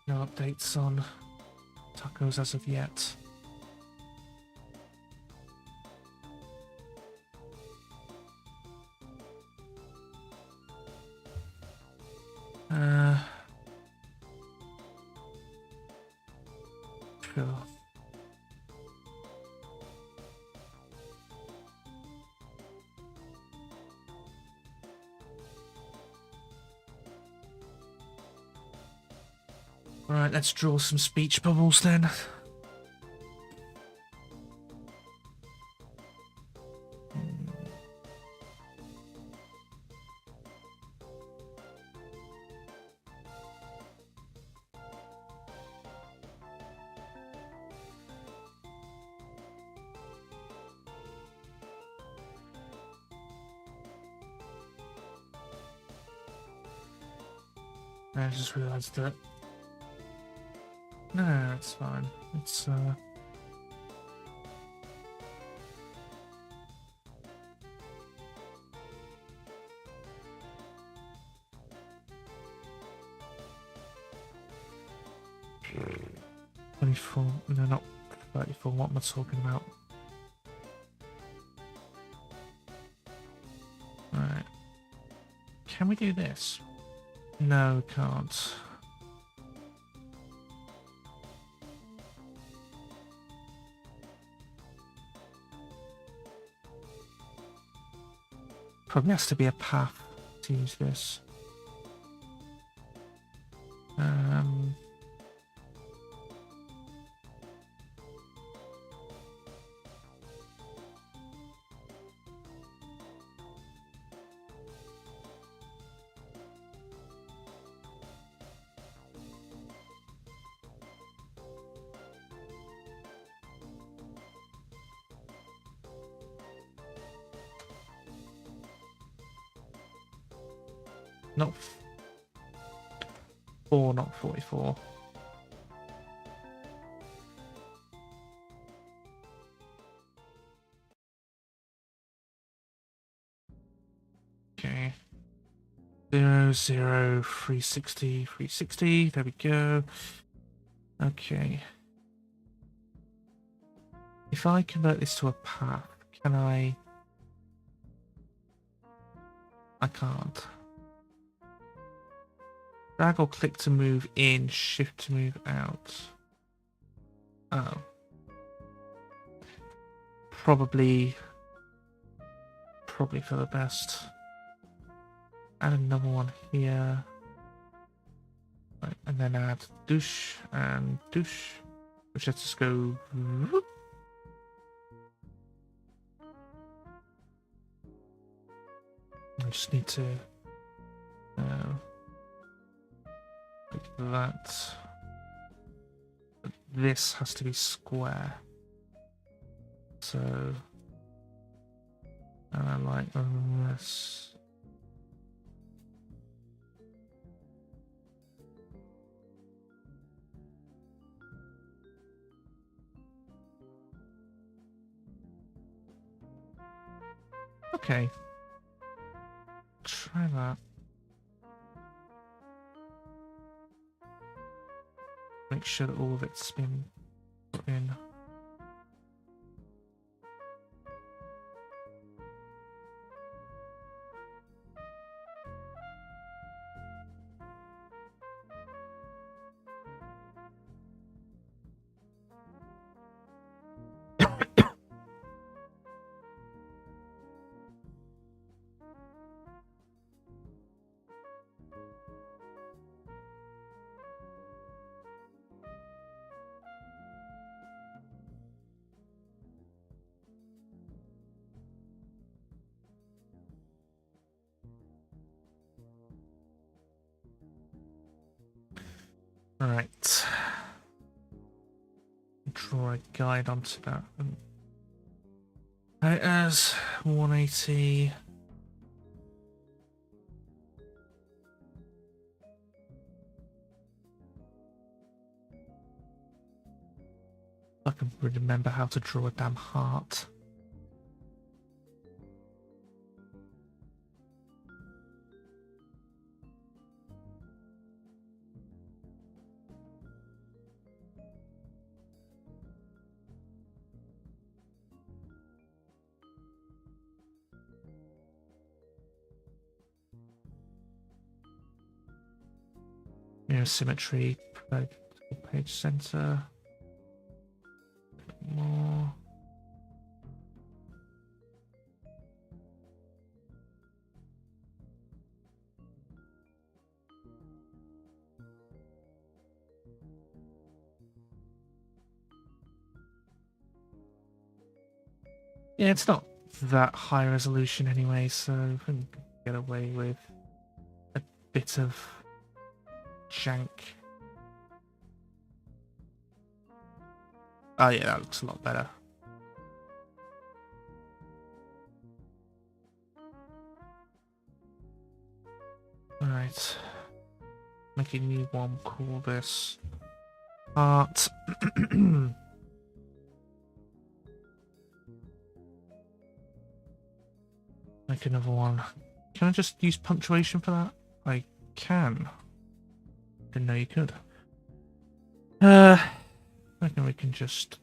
S1: No updates on tacos as of yet. Sure. Right, let's draw some speech bubbles then. I just realised that. No, it's fine. It's $24. No, not 34. What am I talking about? Right. Can we do this? No, we can't. Probably has to be a path to use this. Not 4, not 44. Okay. 0, 0, 360, 360. There we go. Okay. If I convert this to a path, can I? I can't. Drag or click to move in, shift to move out. Oh. Probably for the best. Add another one here. Right, and then add douche and douche. Which lets us go. I just need to click that. this has to be square. So, and I like this. Okay. Try that. Make sure that all of it's been put in. Right. Draw a guide onto that. It has 180. I can remember how to draw a damn heart. Mirror symmetry, page center. More. Yeah, it's not that high resolution anyway, so I can get away with a bit of jank. Oh yeah, that looks a lot better. Alright. Make a new one, call this art. Make another one. Can I just use punctuation for that? I can. Didn't know you could. I reckon we can just...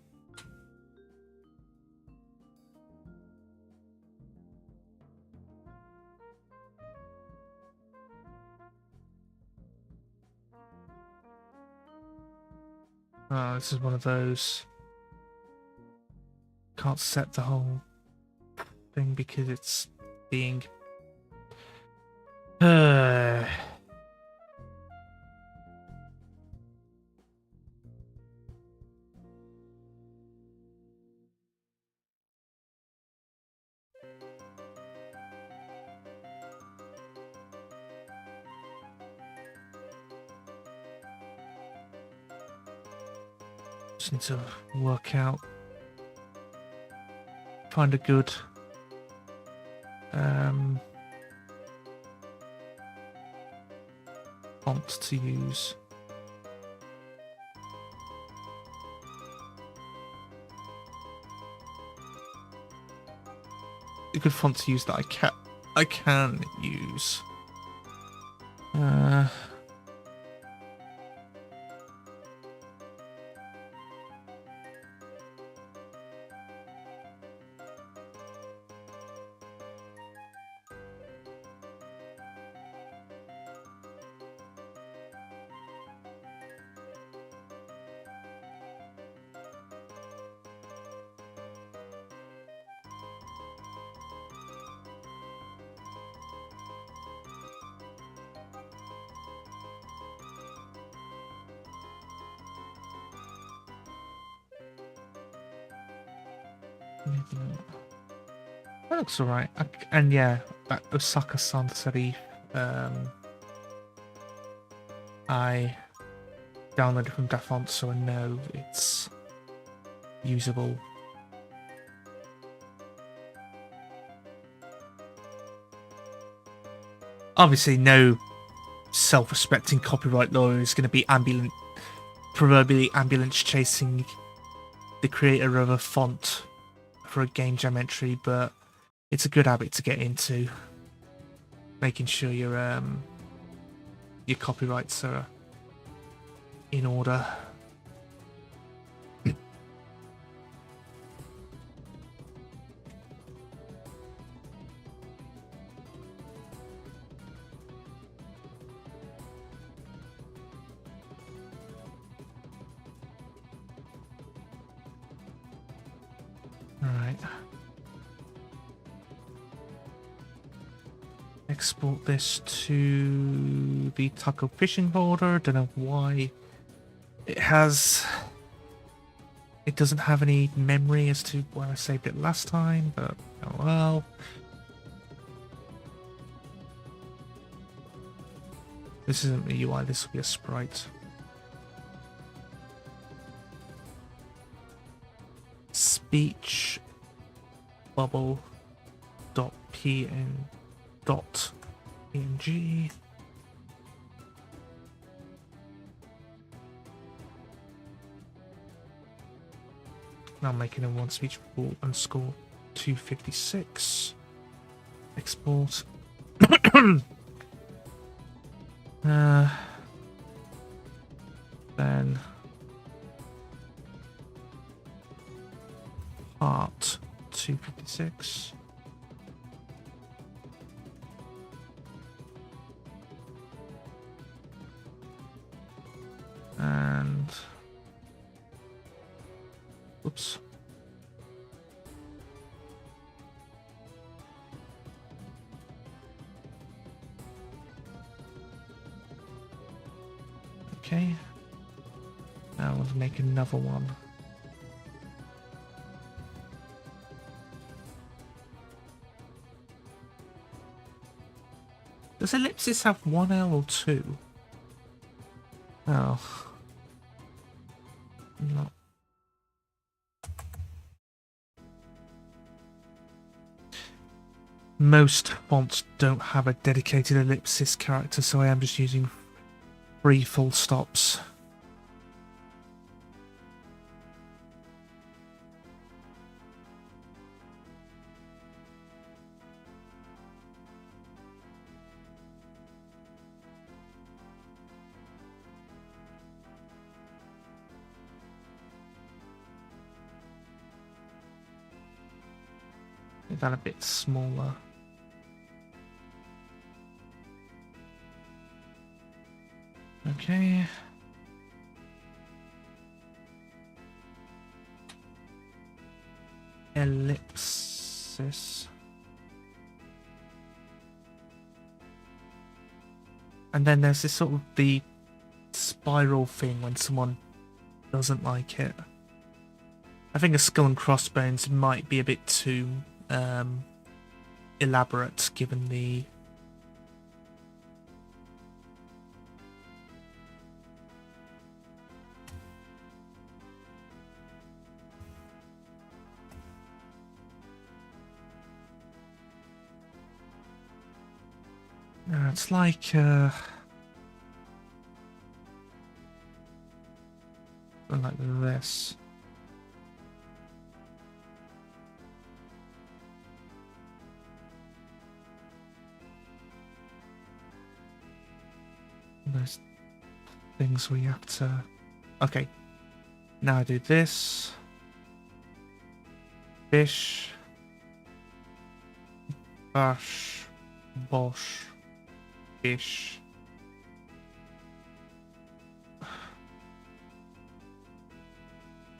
S1: Oh, this is one of those... Can't set the whole thing because it's being... Just need to work out, find a good font to use. A good font to use that I can use. That looks alright. And yeah, that Osaka-san said he, I download it from that font so I know it's usable. Obviously, no self-respecting copyright lawyer is going to be proverbially ambulance chasing the creator of a font for a game jam entry, but it's a good habit to get into. Making sure your copyrights are in order. Alright. Export this to the taco fishing folder. Don't know why it doesn't have any memory as to where I saved it last time, but oh well. This isn't the UI, this will be a sprite. Speech bubble dot png. Now making a one speech bubble underscore 256. Export. Then part 256. And oops. Okay. Now let's make another one. Does ellipsis have one L or two? Oh. No. Most fonts don't have a dedicated ellipsis character, so I am just using free full stops. Make that a bit smaller. Okay. Ellipsis. And then there's this sort of the spiral thing when someone doesn't like it. I think a skull and crossbones might be a bit too elaborate given the it's like something like this. Those things where you have to... Okay. Now I do this. Bish. Bash. Bosh. Bish.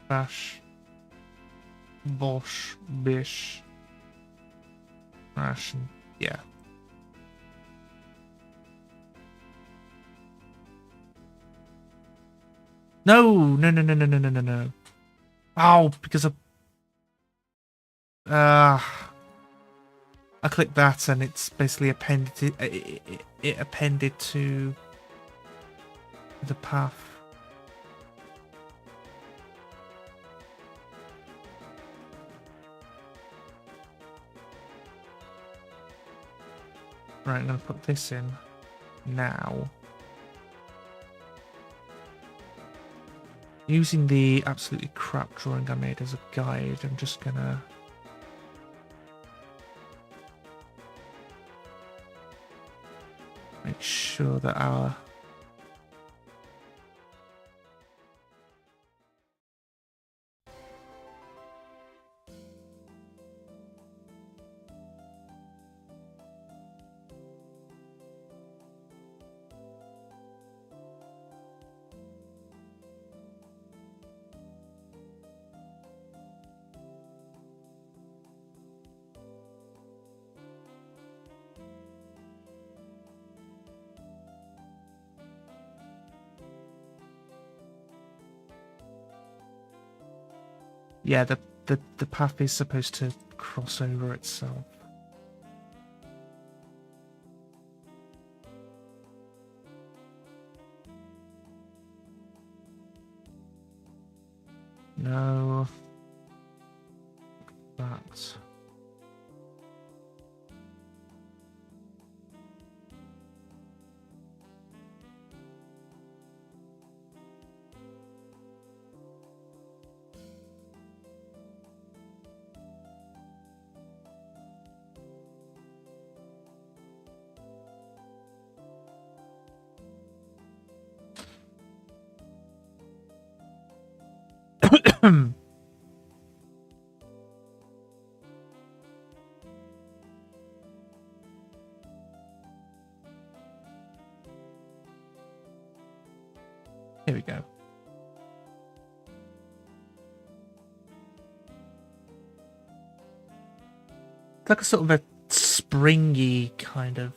S1: Bash. Bosh. Bish. Bash. Yeah. No. Oh, because I clicked that and it's basically appended it appended to the path. Right, I'm going to put this in now. Using the absolutely crap drawing I made as a guide, I'm just going to... make sure that our... Yeah, the path is supposed to cross over itself. No. That. Here we go. It's like a sort of a springy kind of...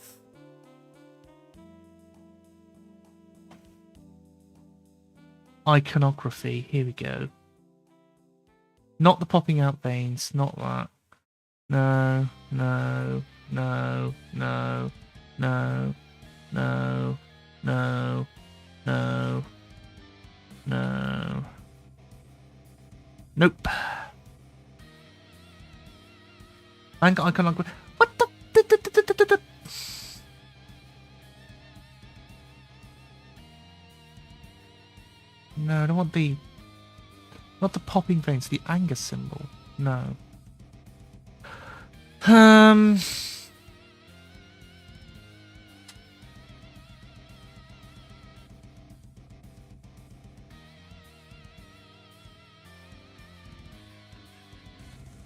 S1: iconography. Here we go. Not the popping out veins, not that. No, no, no, no, no, no, no, no, no. Nope. Iconography. What the? No, I don't want the... not the popping veins, the anger symbol. No.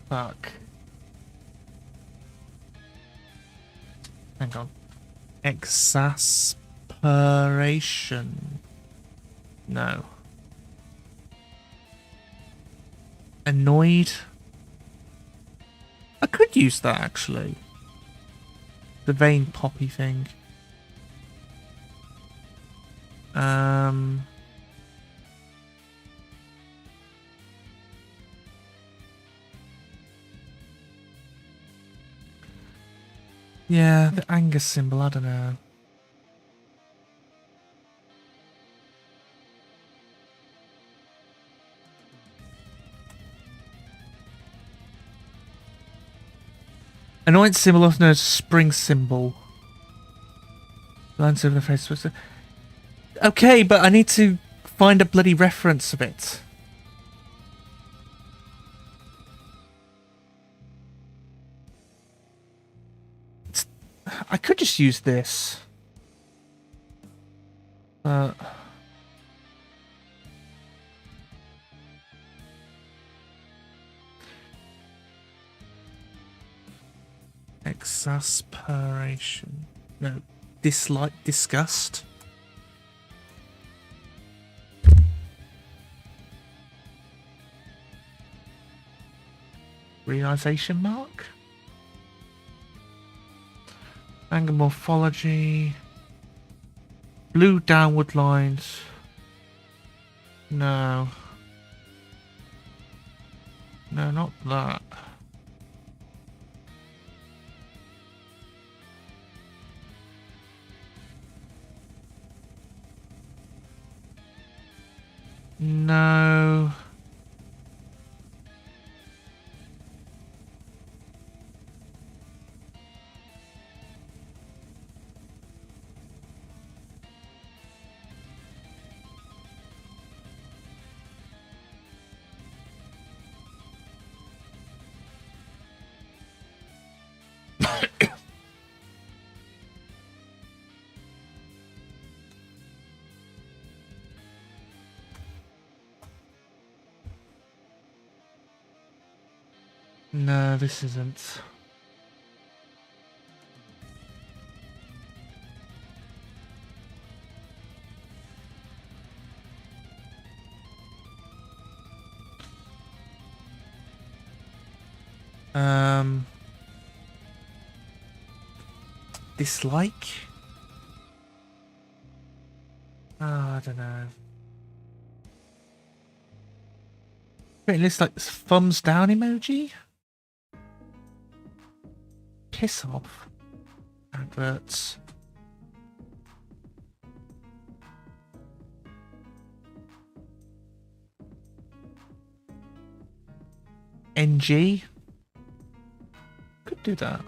S1: Fuck. Hang on. Exasperation. No. Annoyed. I could use that actually. The vein poppy thing. Yeah, the anger symbol, I don't know. Annoyance symbol, often known as spring symbol. Lines over the face. Okay, but I need to find a bloody reference of it. I could just use this. Exasperation. No. Dislike, disgust. Realization mark. Anger morphology. Blue downward lines. No. No, not that. No. No, this isn't. Dislike? I don't know. It looks like this thumbs down emoji. Piss off. Adverts. NG. Could do that.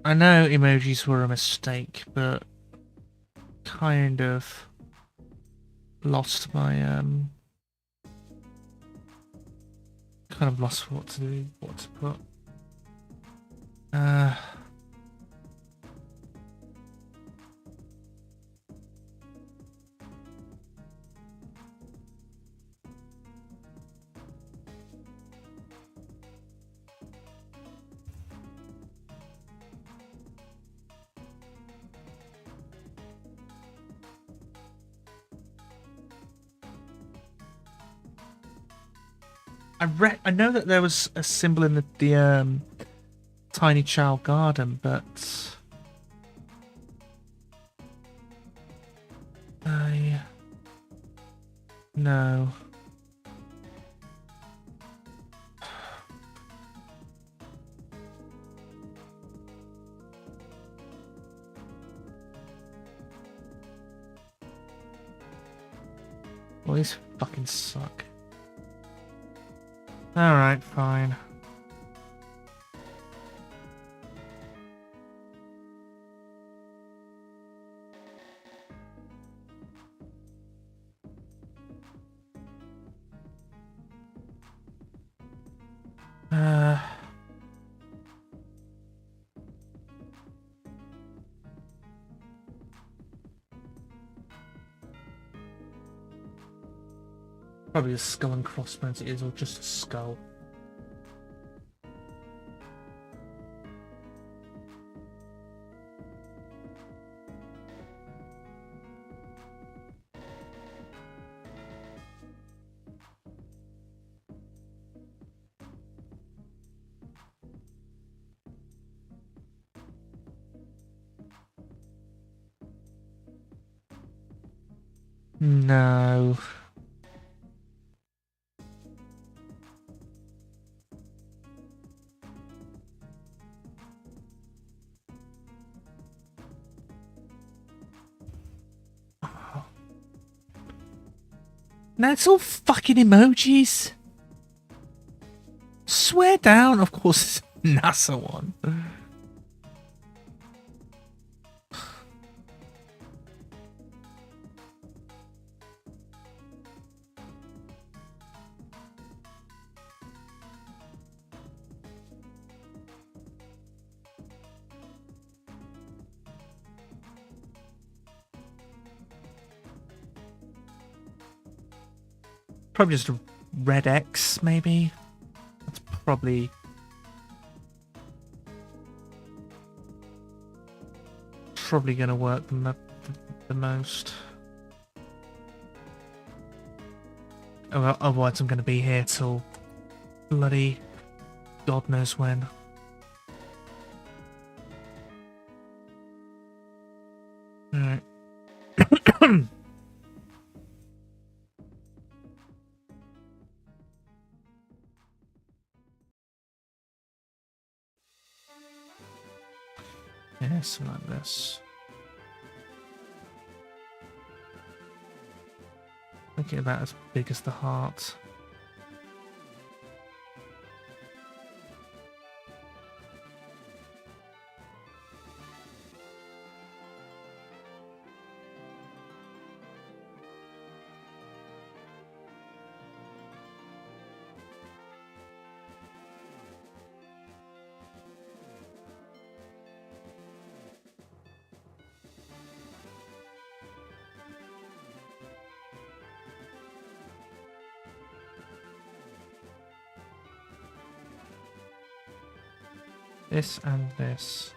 S1: I know emojis were a mistake, but kind of lost my kind of lost what to do, what to put. I know that there was a symbol in the tiny child garden, but no. Well, these fucking suck. Alright, fine. Probably a skull and crossbones it is, or just a skull. No. No, it's all fucking emojis. Swear down, of course, it's a NASA one. Probably just a red X, maybe. That's probably going to work the most. Otherwise, I'm going to be here till bloody God knows when. All right. Yeah, something like this. Make it about as big as the heart. this and this.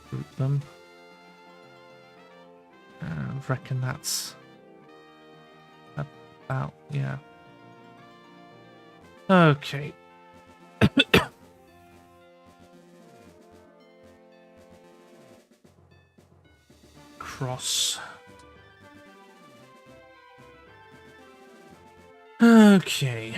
S1: Group them. And reckon that's about, yeah. Okay. Cross. Okay.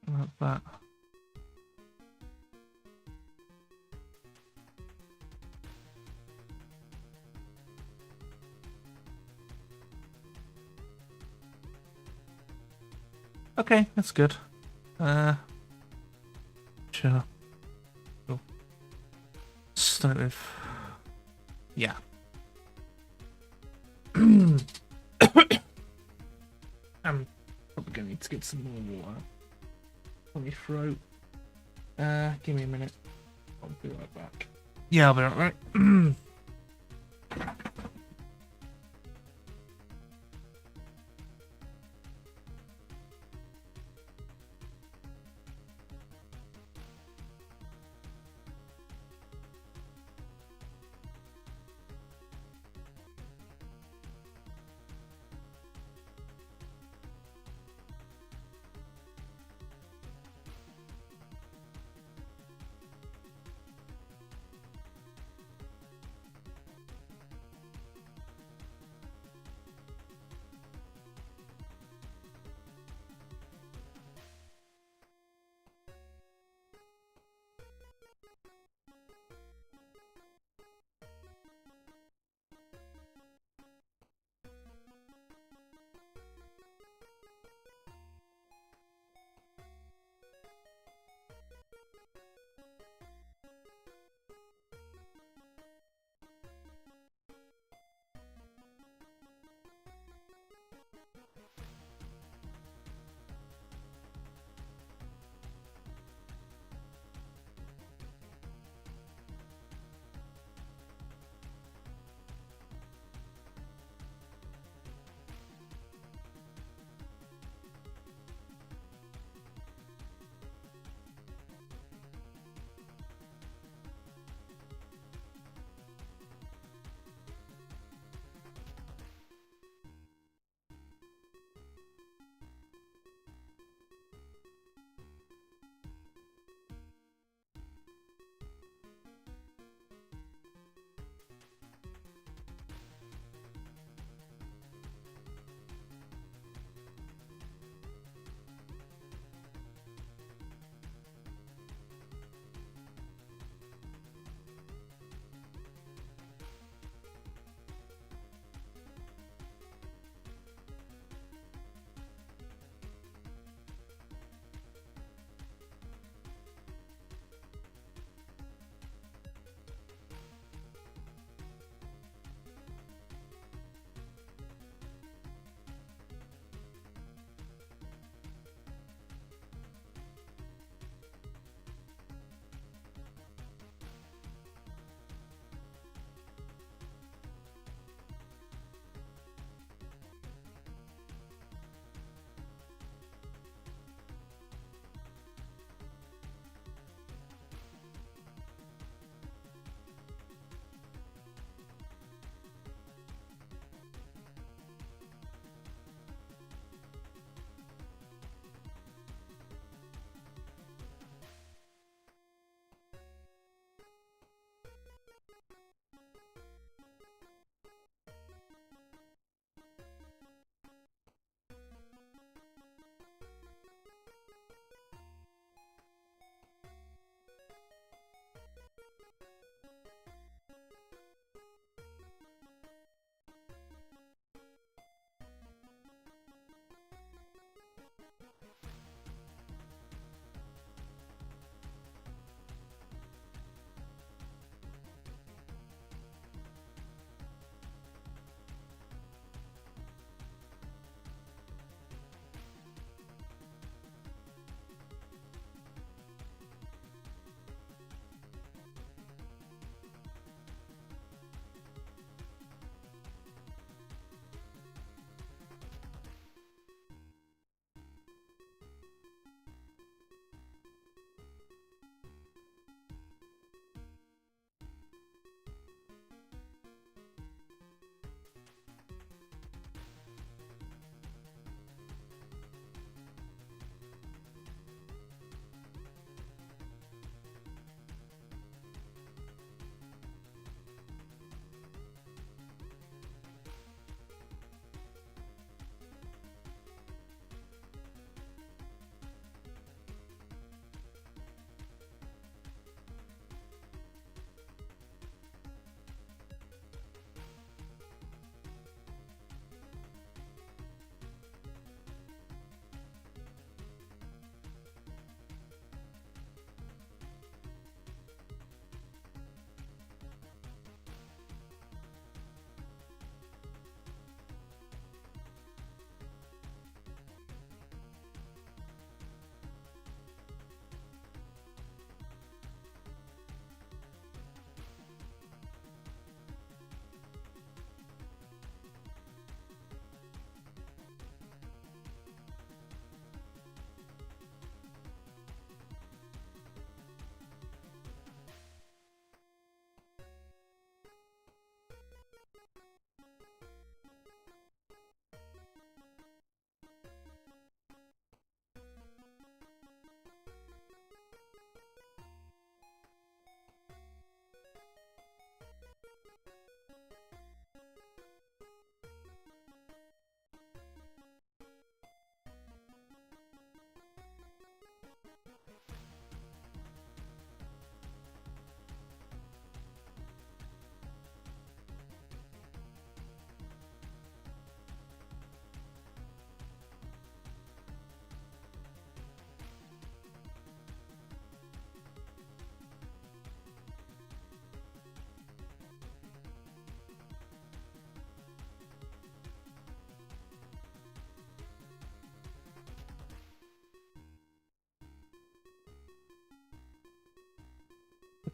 S1: Like that. Okay, that's good. Sure. Cool. Start with, yeah. I'm probably gonna need to get some more water on your throat. Give me a minute. I'll be right back. Yeah, I'll be right back.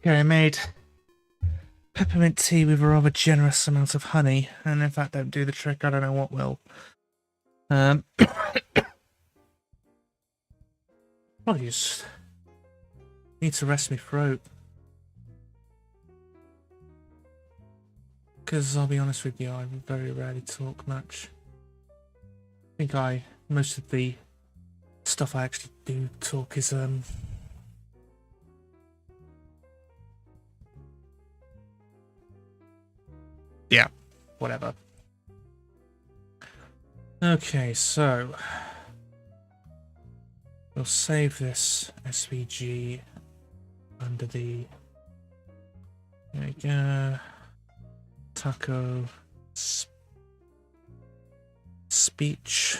S1: Okay, I made peppermint tea with a rather generous amount of honey, and if that don't do the trick, I don't know what will. Probably just need to rest my throat. Because I'll be honest with you, I very rarely talk much. I think most of the stuff I actually do talk is, yeah, whatever. Okay, so we'll save this SVG under the, there we go, taco speech.svg.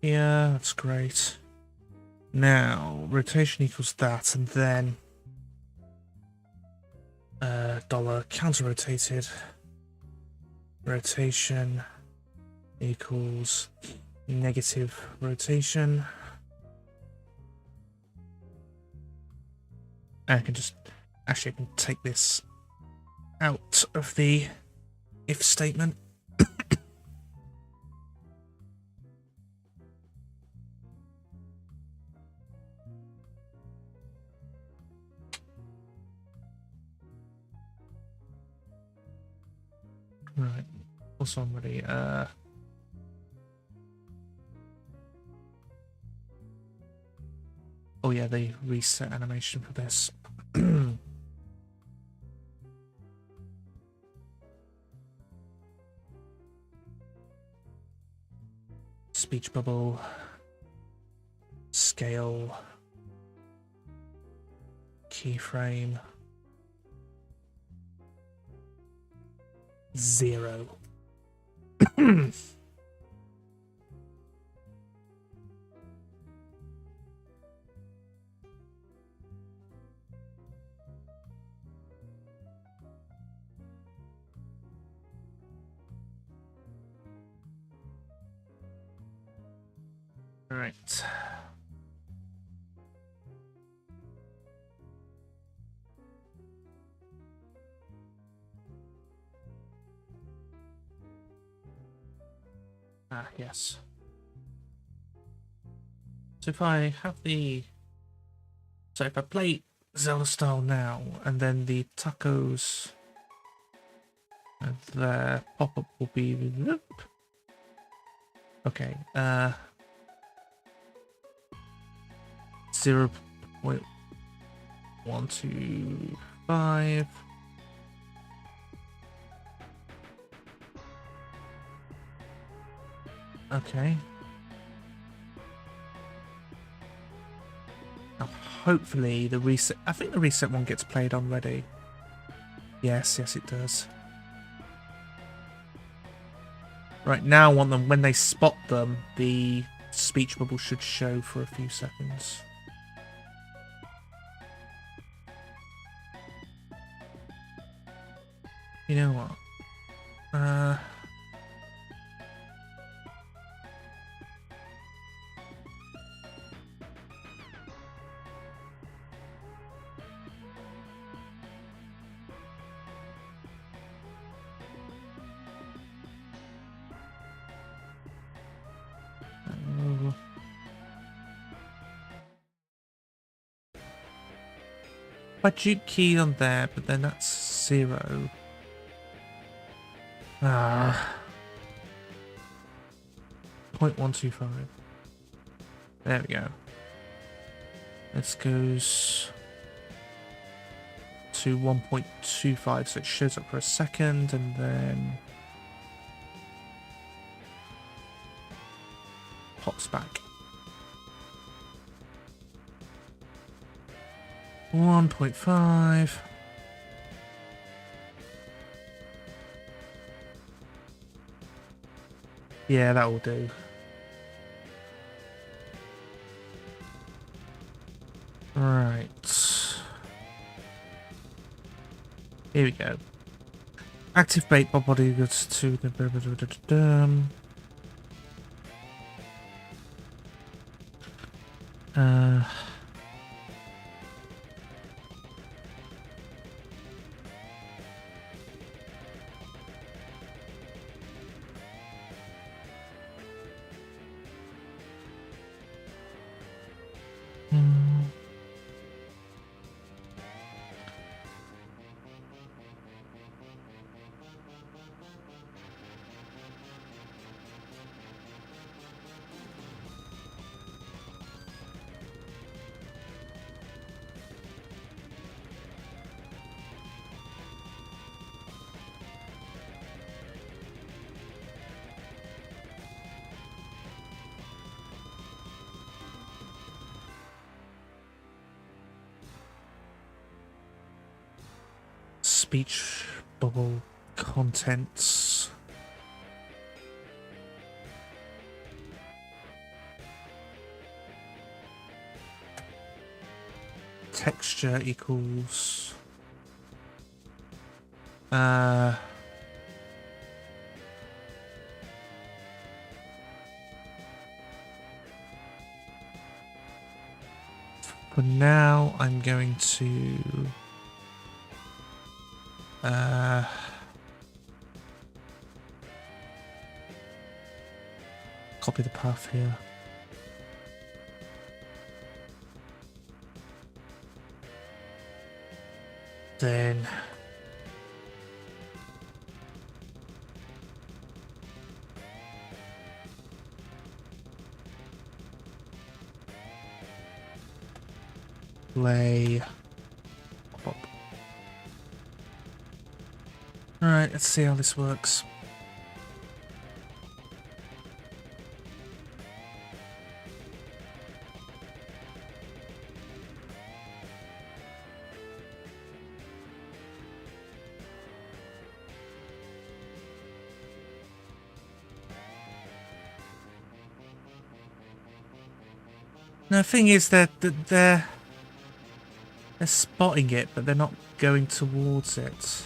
S1: Yeah, that's great. Now, rotation equals that, and then dollar counter-rotated. Rotation equals negative rotation. And I can just, actually I can take this out of the if statement. Right, also I'm ready. Oh yeah, the reset animation for this. Speech bubble, scale, keyframe, 0. Right. Ah, yes. So if I have so if I play Zelda style now, and then the tacos, the pop-up will be, okay, 0.125. Okay. Now, hopefully the reset, I think the reset one gets played on ready. Yes, it does. Right now, when they spot them, the speech bubble should show for a few seconds. You know what? If I dupe key on there, but then that's 0. Ah. 0.125. There we go. This goes to 1.25, so it shows up for a second, and then pops back. 1.5. Yeah, that will do. Right. Here we go. Active bait body goes to the speech bubble contents. Texture equals for now I'm going to copy the path here. Then play pop. Alright, let's see how this works. No, the thing is that they're spotting it, but they're not going towards it.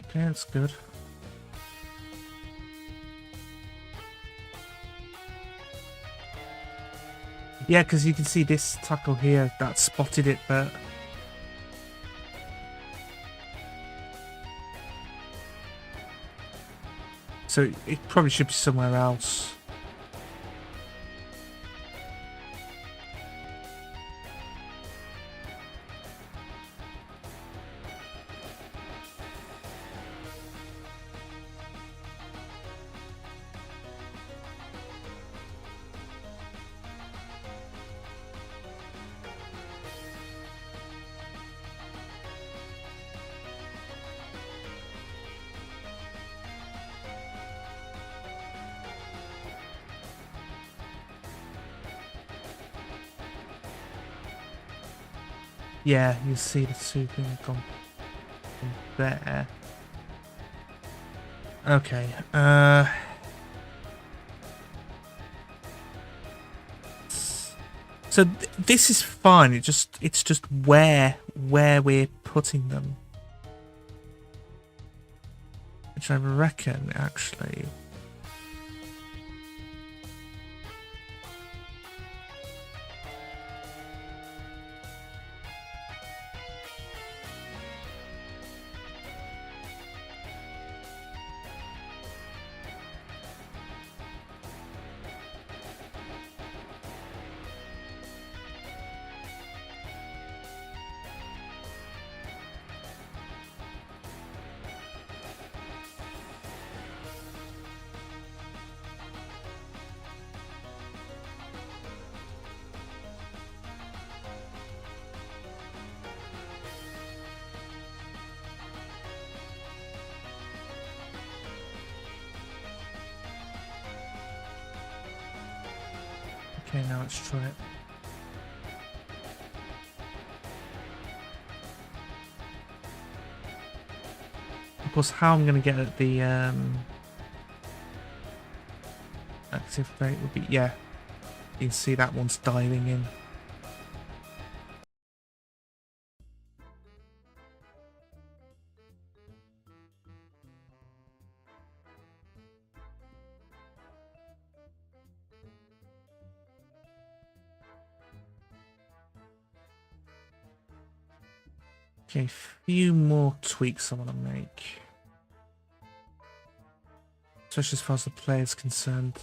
S1: Okay, that's good. Yeah, because you can see this tackle here that spotted it, but so it probably should be somewhere else. Yeah, you see the two things gone from there. Okay, so this is fine. It's just where we're putting them, which I reckon actually. Okay, now let's try it. Of course, how I'm going to get at the active rate would be, yeah, you can see that one's diving in. Okay, few more tweaks I want to make. Especially as far as the player is concerned.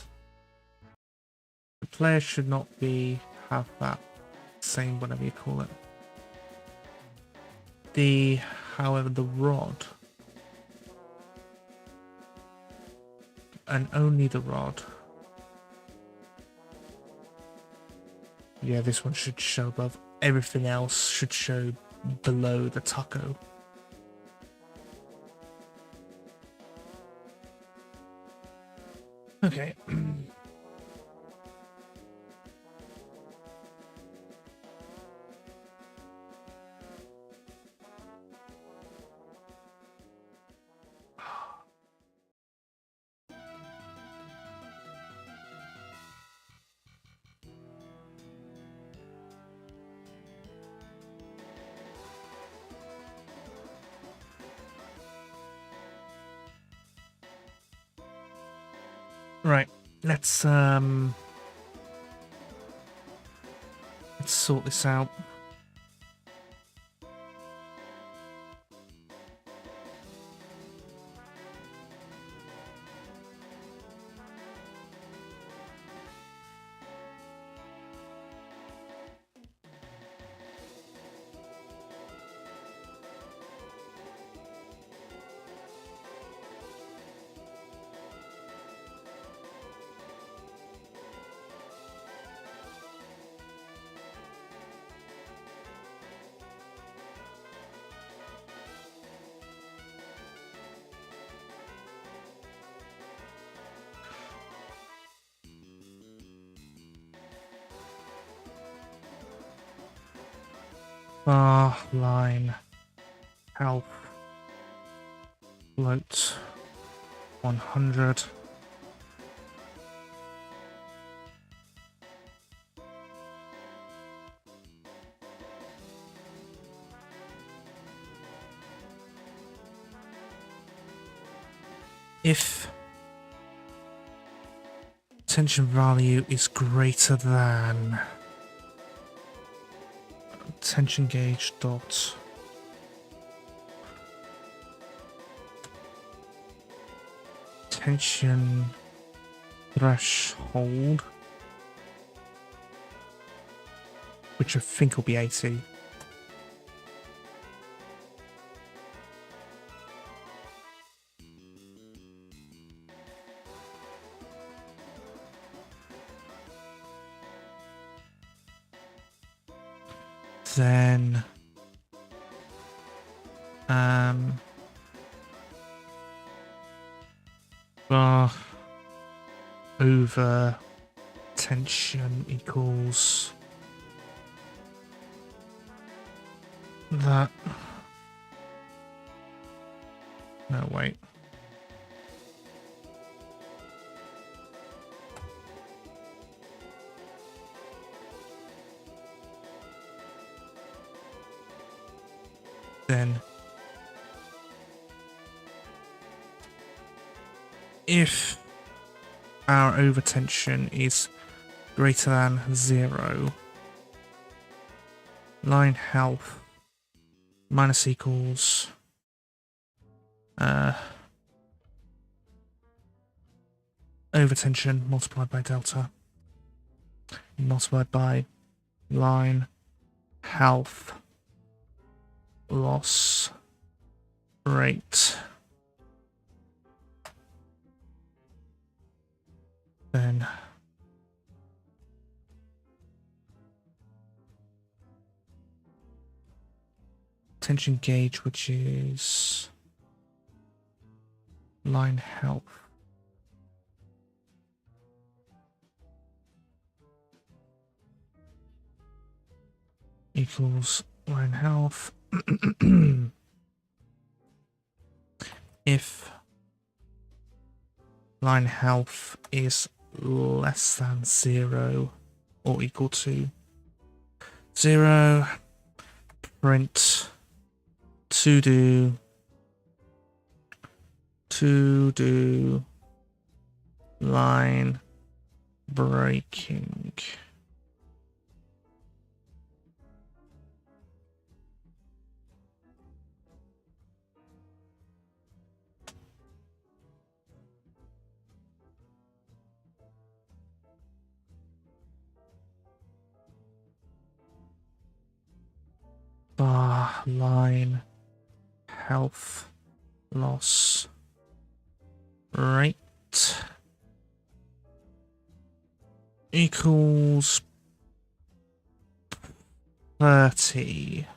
S1: The player should not have that same, whatever you call it. However, the rod, and only the rod. Yeah, this one should show above. Everything else should show below the taco. Okay. Right, let's sort this out. Bar, line, health, float, 100. If tension value is greater than tension gauge dot tension threshold, which I think will be 80. Then bar over tension equals that. No, wait. Then if our overtension is greater than 0, line health minus equals overtension multiplied by delta multiplied by line health loss rate. Then tension gauge, which is line health equals line health. If line health is less than 0 or equal to 0, print to do line breaking. bar line health loss rate equals 30.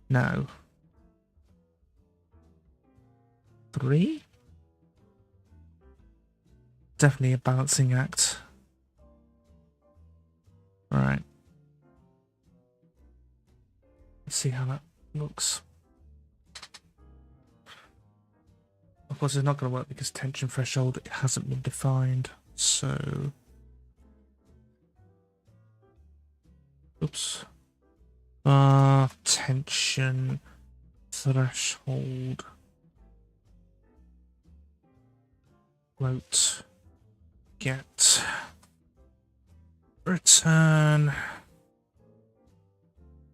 S1: No. 3? Definitely a balancing act. Right. Let's see how that looks. Of course, it's not going to work because tension threshold hasn't been defined. So, oops. Tension threshold. Float. Get. Return.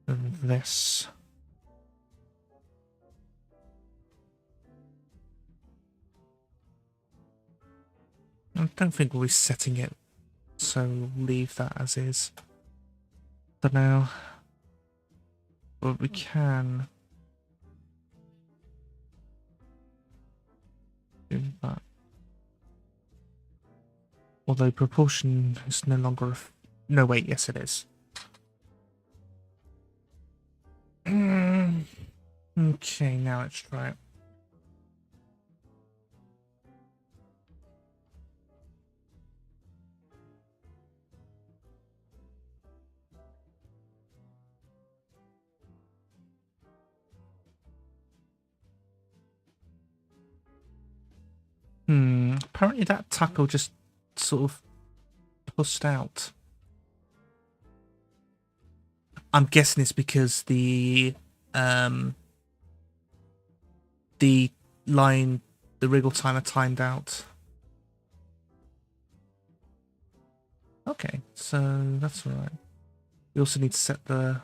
S1: This. I don't think we'll be setting it, so we'll leave that as is for now. But we can do that. Although proportion is no longer no, wait, yes it is. Okay, now let's try it. Apparently that tackle just sort of pushed out. I'm guessing it's because the line, the wriggle timer timed out. Okay, so that's all right. We also need to set the...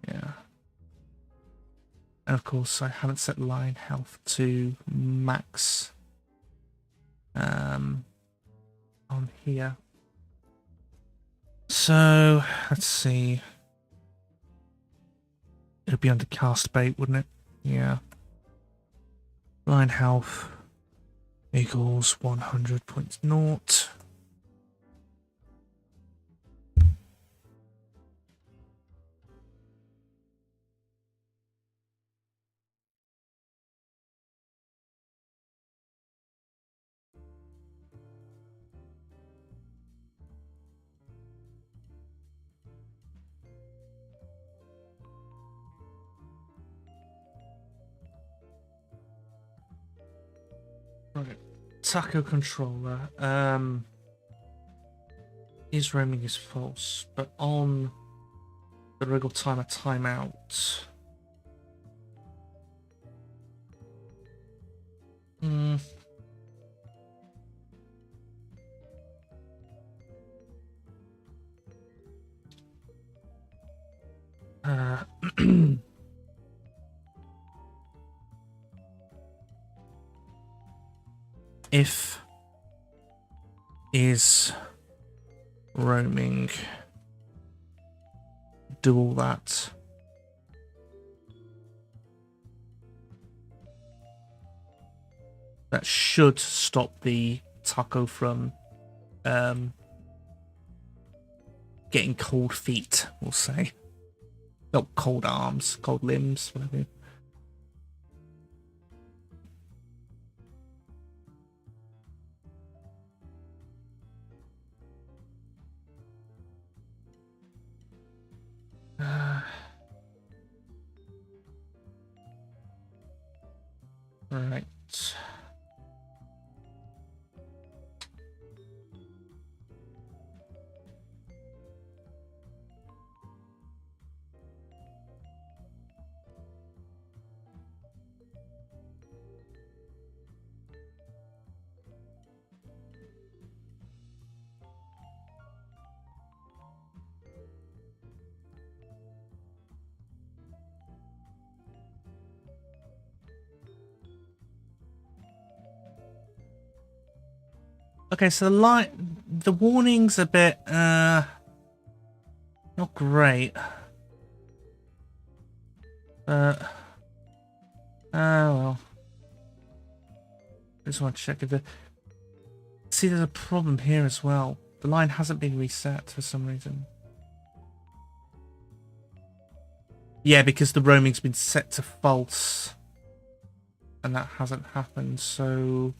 S1: Yeah. And of course, I haven't set line health to max on here. So, let's see. It would be under cast bait, wouldn't it? Yeah. Line health equals 100.0. Right. Taco controller. Is roaming is false, but on the wriggle timer timeout. If is roaming, do all that. That should stop the taco from getting cold feet, we'll say. Not cold arms, cold limbs, whatever. Right. Okay, so the warning's a bit not great. But well. I just want to check if the... See, there's a problem here as well. The line hasn't been reset for some reason. Yeah, because the roaming's been set to false. And that hasn't happened, so...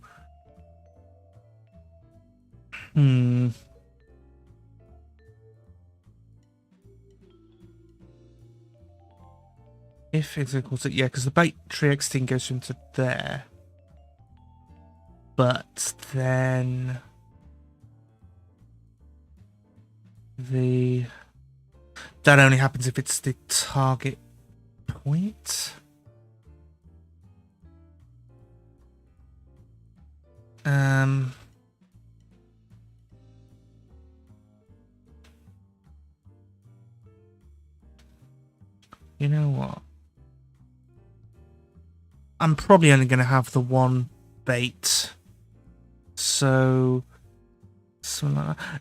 S1: If it's equal to... Yeah, because the battery X thing goes into there. But then... That only happens if it's the target point. You know what? I'm probably only going to have the one bait. So...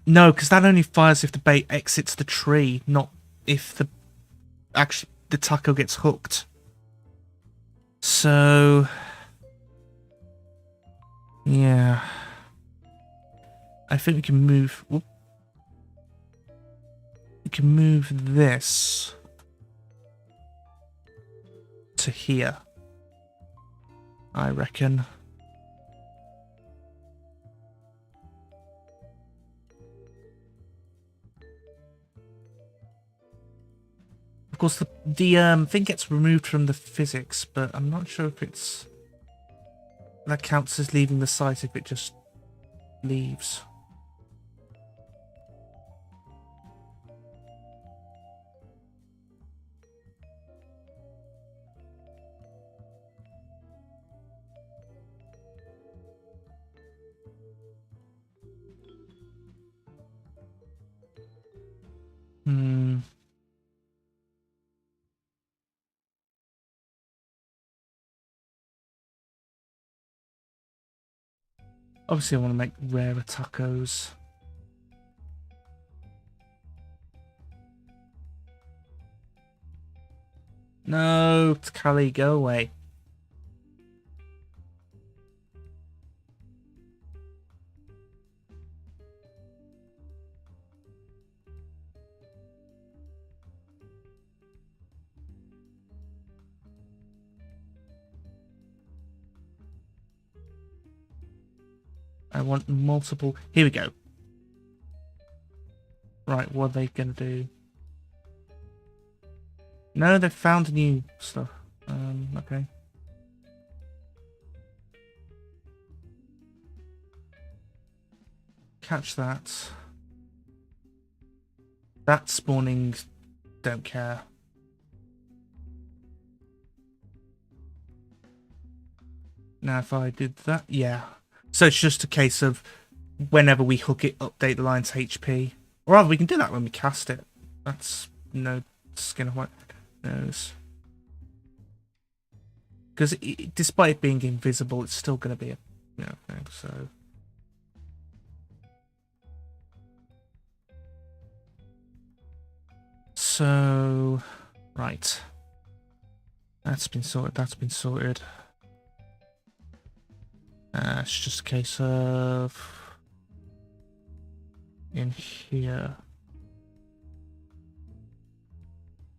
S1: No, because that only fires if the bait exits the tree, not if the taco gets hooked. So... Yeah. I think we can move... Whoop. We can move this to here, I reckon. Of course, the thing gets removed from the physics, but I'm not sure if it's... That counts as leaving the site if it just leaves. Obviously, I want to make rarer tacos. No, Kali, go away. I want multiple... Here we go. Right, what are they going to do? No, they've found new stuff. Okay. Catch that. That spawning... Don't care. Now, if I did that... Yeah. So it's just a case of whenever we hook it, update the line's HP. Or rather, we can do that when we cast it. That's no skin of white nose. Because despite it being invisible, it's still going to be a thing. So, right. That's been sorted. That's been sorted. It's just a case of in here.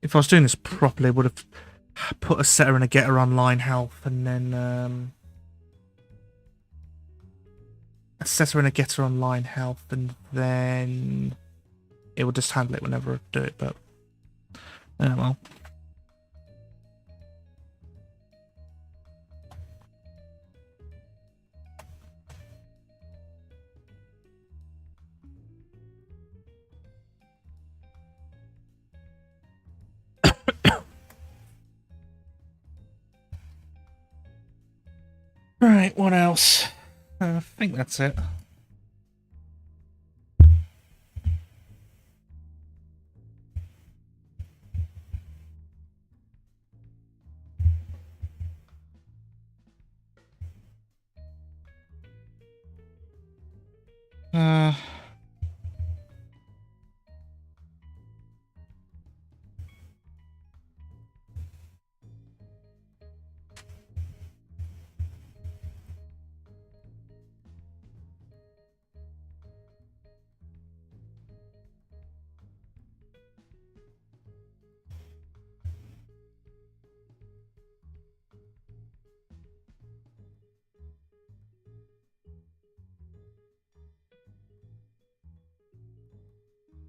S1: If I was doing this properly, I would have put a setter and a getter on line health, and then a setter and a getter on line health, and then it will just handle it whenever I do it. But well. Right, what else? I think that's it. Hmm.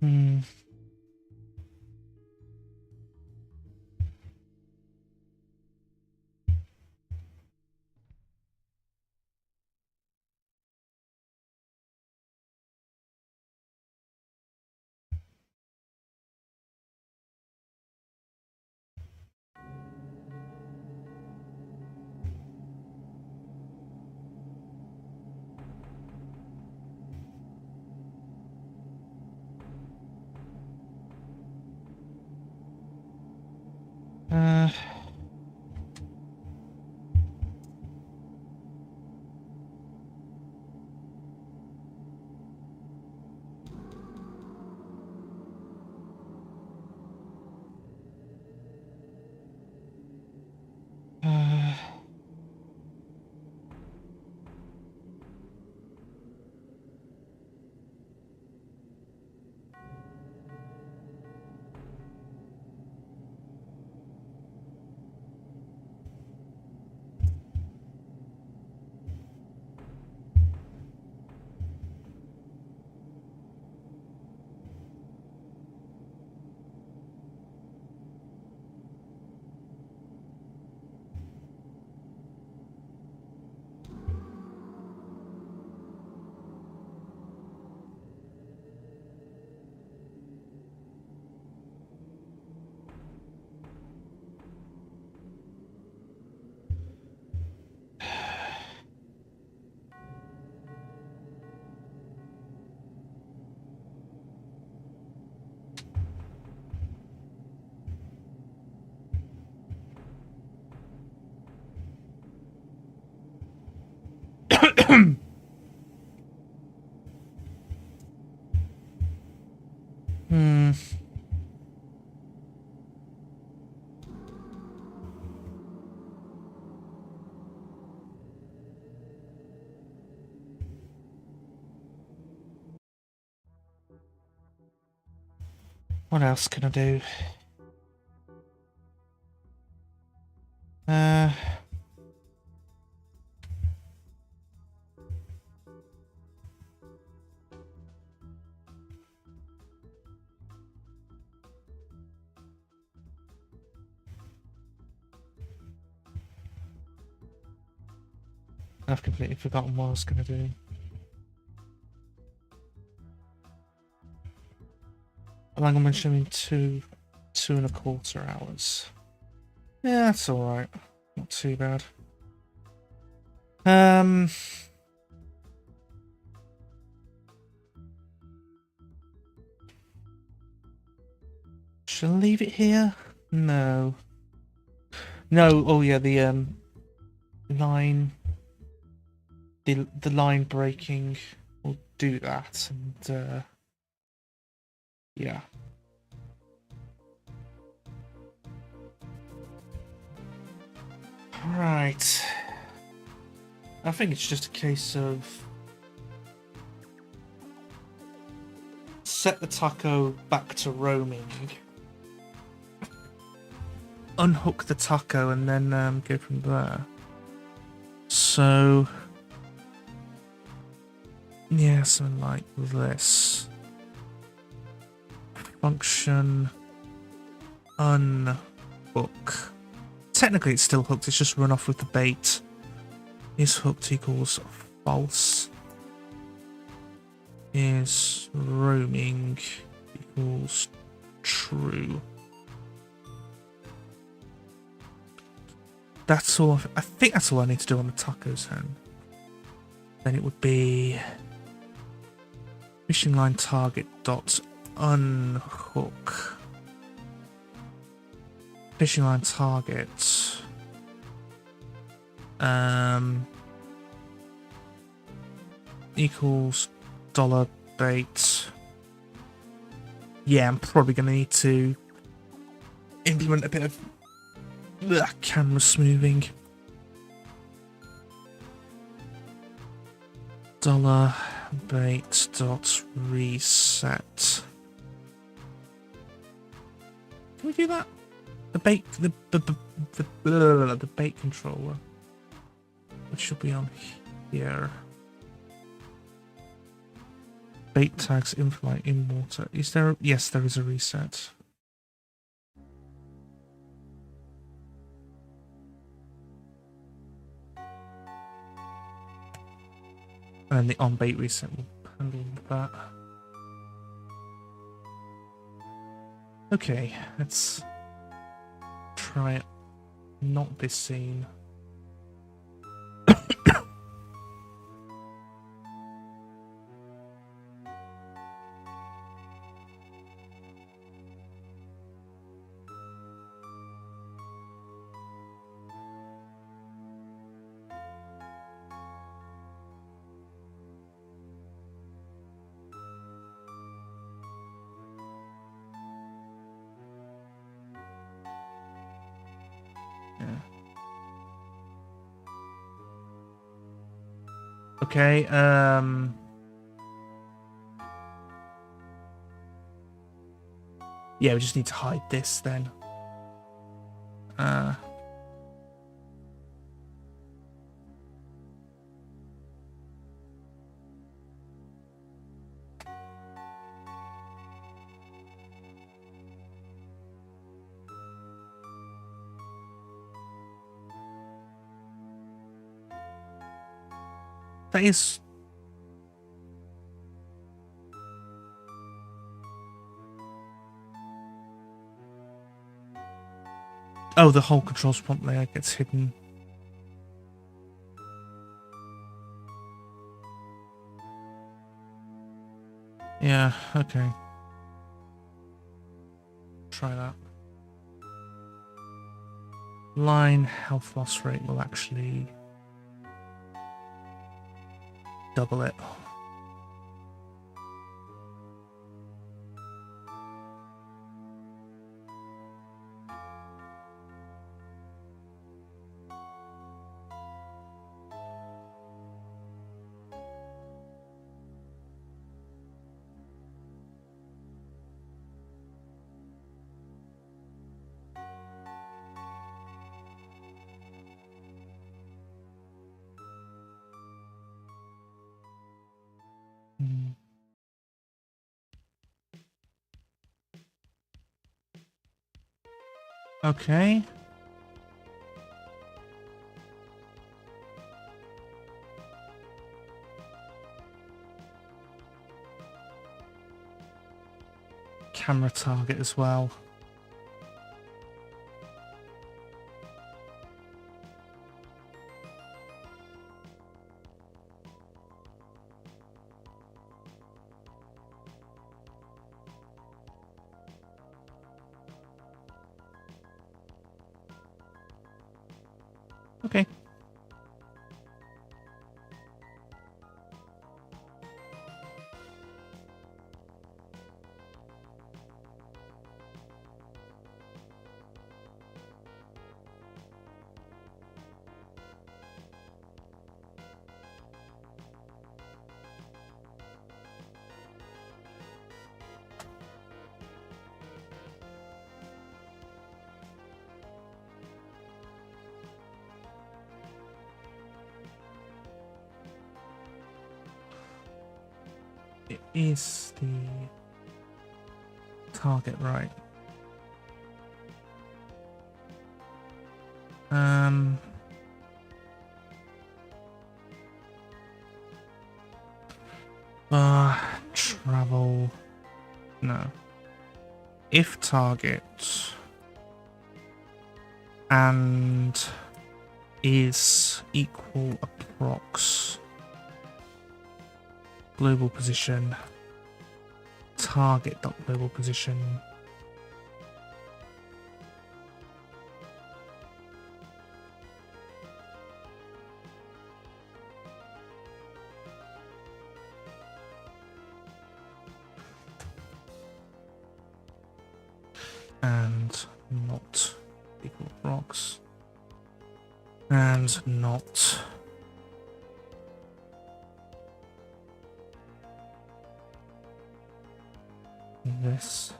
S1: Hmm. What else can I do? I've completely forgotten what I was going to do. Like I'm showing 2.25 hours. Yeah, that's alright. Not too bad. Should I leave it here? No. No, oh yeah, the line, the line breaking will do that, and yeah. Right. I think it's just a case of set the taco back to roaming, unhook the taco, and then go from there. So yeah, something like this. Function unhook. Technically it's still hooked, it's just run off with the bait. Is hooked equals false. Is roaming equals true. That's all. I think that's all I need to do on the tacos then it would be fishing line target dot unhook. Fishing line target equals $bait. Yeah, I'm probably going to need to implement a bit of camera smoothing. $bait.reset. Can we do that? The bait, the bait controller. It should be on here. Bait tags in flight, in water. Is there? Yes, there is a reset. And the on bait reset will handle that. Okay, let's try it. Not this scene. Okay, yeah, we just need to hide this then. That is... Oh, the whole controls prompt layer gets hidden. Yeah, okay. Try that. Line health loss rate will actually double it. Okay. Camera target as well. Okay. It is the target, right? Travel. No. If target and is equal approx global position target dot global position. and not equal rocks, and not this.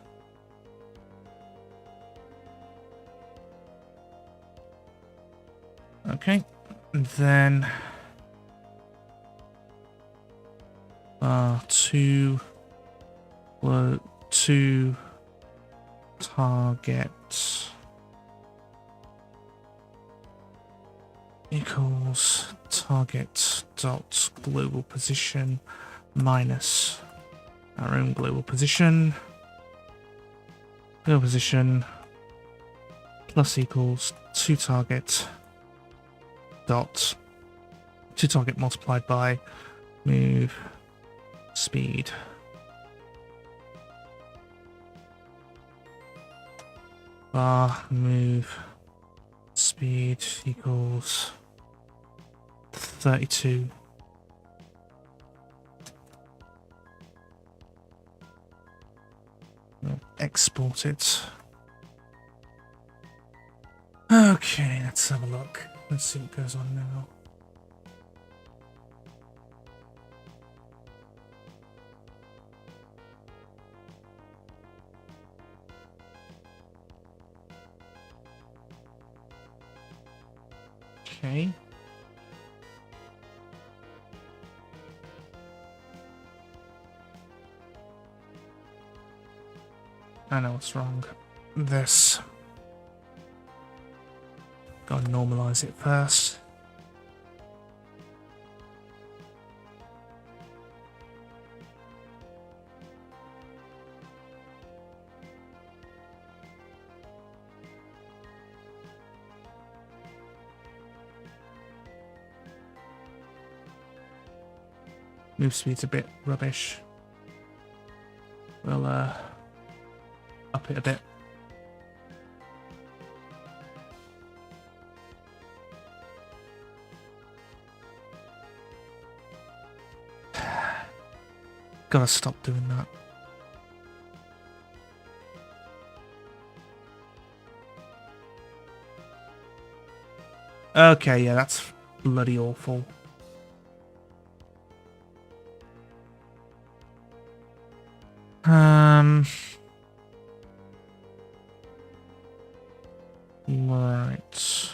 S1: Okay, and then two target equals target dot global position minus our own global position plus equals two target multiplied by move speed. Bar move speed equals 32. We'll export it. Okay, let's have a look. Let's see what goes on now. Okay. I know what's wrong. This. Gotta normalize it first. Move speed's a bit rubbish. We'll up it a bit. Gotta stop doing that. Okay, yeah, that's bloody awful. Right.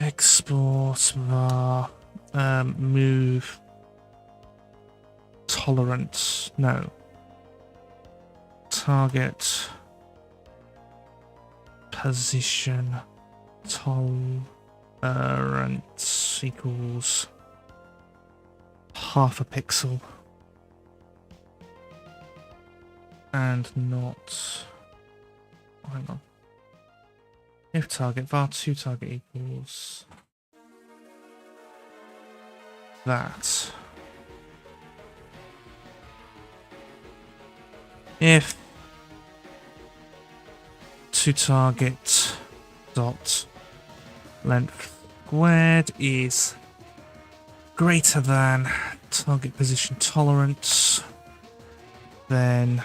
S1: Export var move tolerance. No. Target position tolerance equals half a pixel. And not. Hang on. If target var 2 target equals that. If to target dot length squared is greater than target position tolerance, then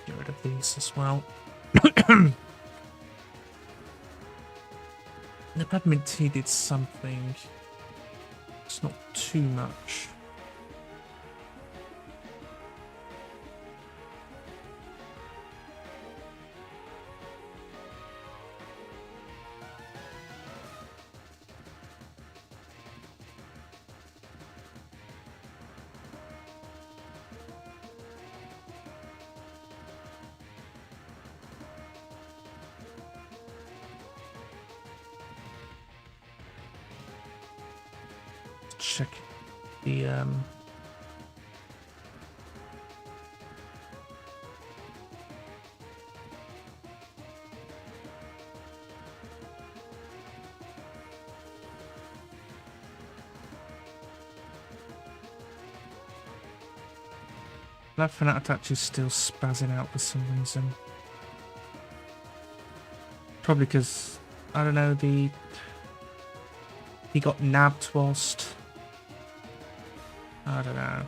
S1: get rid of these as well. The peppermint tea did something. It's not too much. Check the That Fanatac is still spazzing out for some reason. Probably because, I don't know, he got nabbed whilst... I don't know.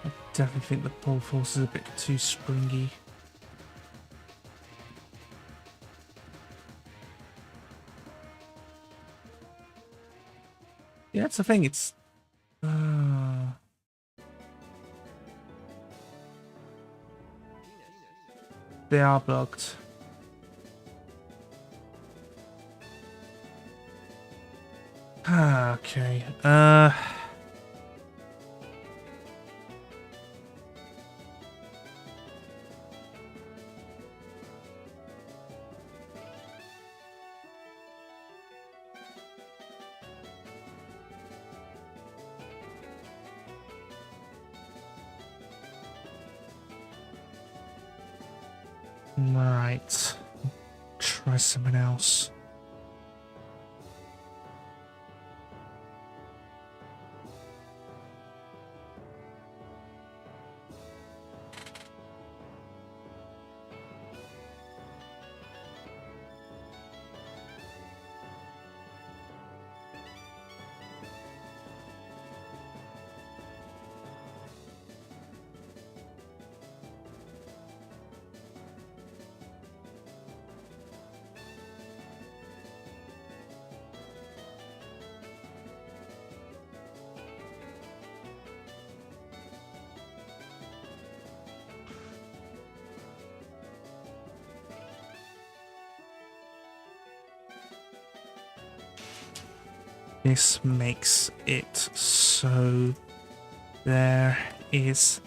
S1: I definitely think the pole force is a bit too springy. Yeah, that's the thing, it's... They are blocked. Okay. Right. Try something else. This makes it so there is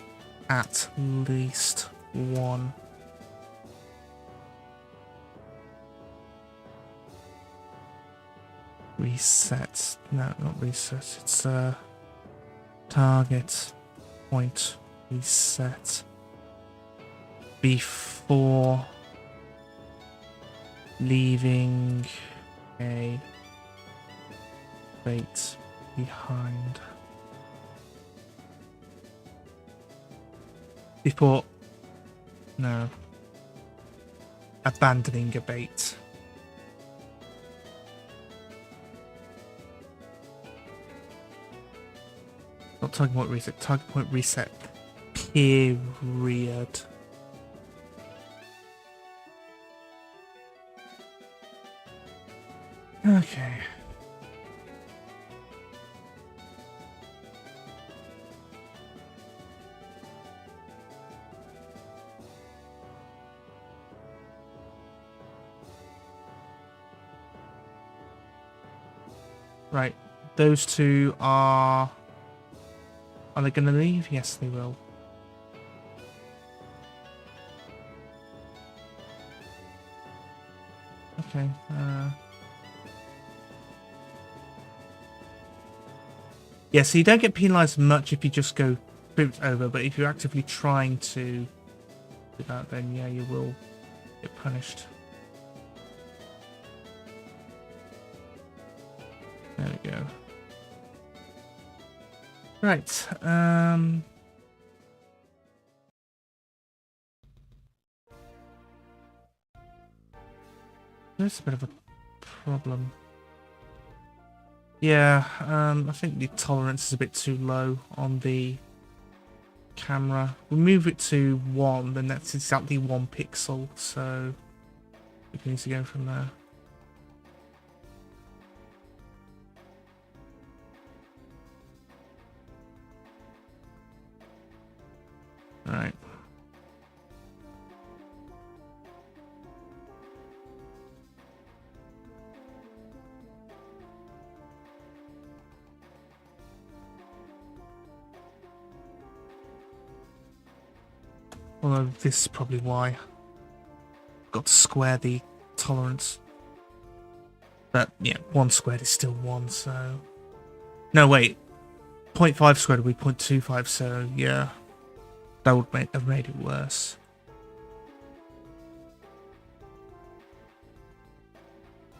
S1: at least one reset. No, not reset. It's a target point reset before leaving a bait behind. Before... no. Abandoning a bait. Not target point reset. Target point reset. Period. Okay. Right, those two are they going to leave? Yes, they will. Okay. Yeah, so you don't get penalised much if you just go boot over, but if you're actively trying to do that, then yeah, you will get punished. There we go. Right. There's a bit of a problem. Yeah, I think the tolerance is a bit too low on the camera. We move it to 1, then that's exactly 1 pixel, so we need to go from there. Right. Although this is probably why I've got to square the tolerance. But yeah, 1 squared is still 1, so... No, wait. 0.5 squared would be 0.25, so yeah. That would have made it worse.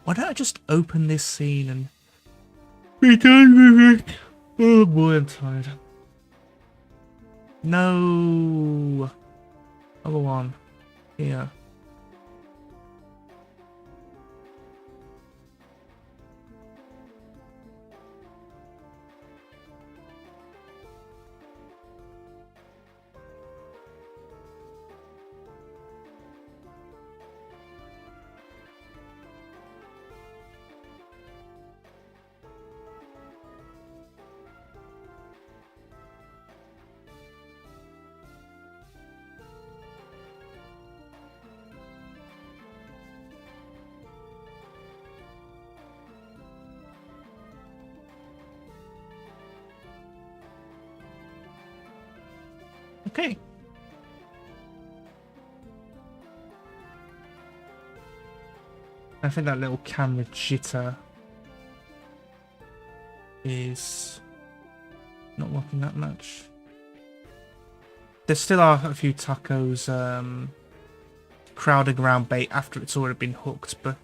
S1: Why don't I just open this scene and be done with it. Oh boy, I'm tired. No. Other one. Here. Okay. I think that little camera jitter is not working that much. There still are a few tacos crowding around bait after it's already been hooked, but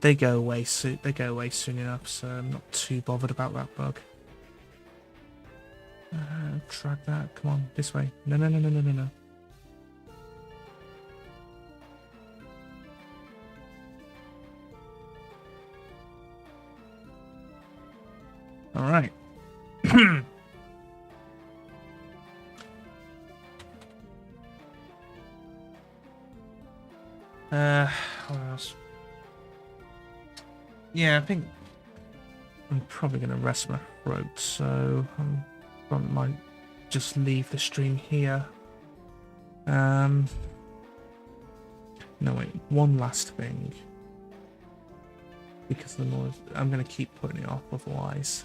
S1: they go away soon. They go away soon enough, so I'm not too bothered about that bug. Drag that. Come on, this way. No, no, no, no, no, no, no. All right. What else? Yeah, I think I'm probably going to rest my throat, so I might just leave the stream here. No, wait, one last thing. Because the noise, I'm going to keep putting it off otherwise.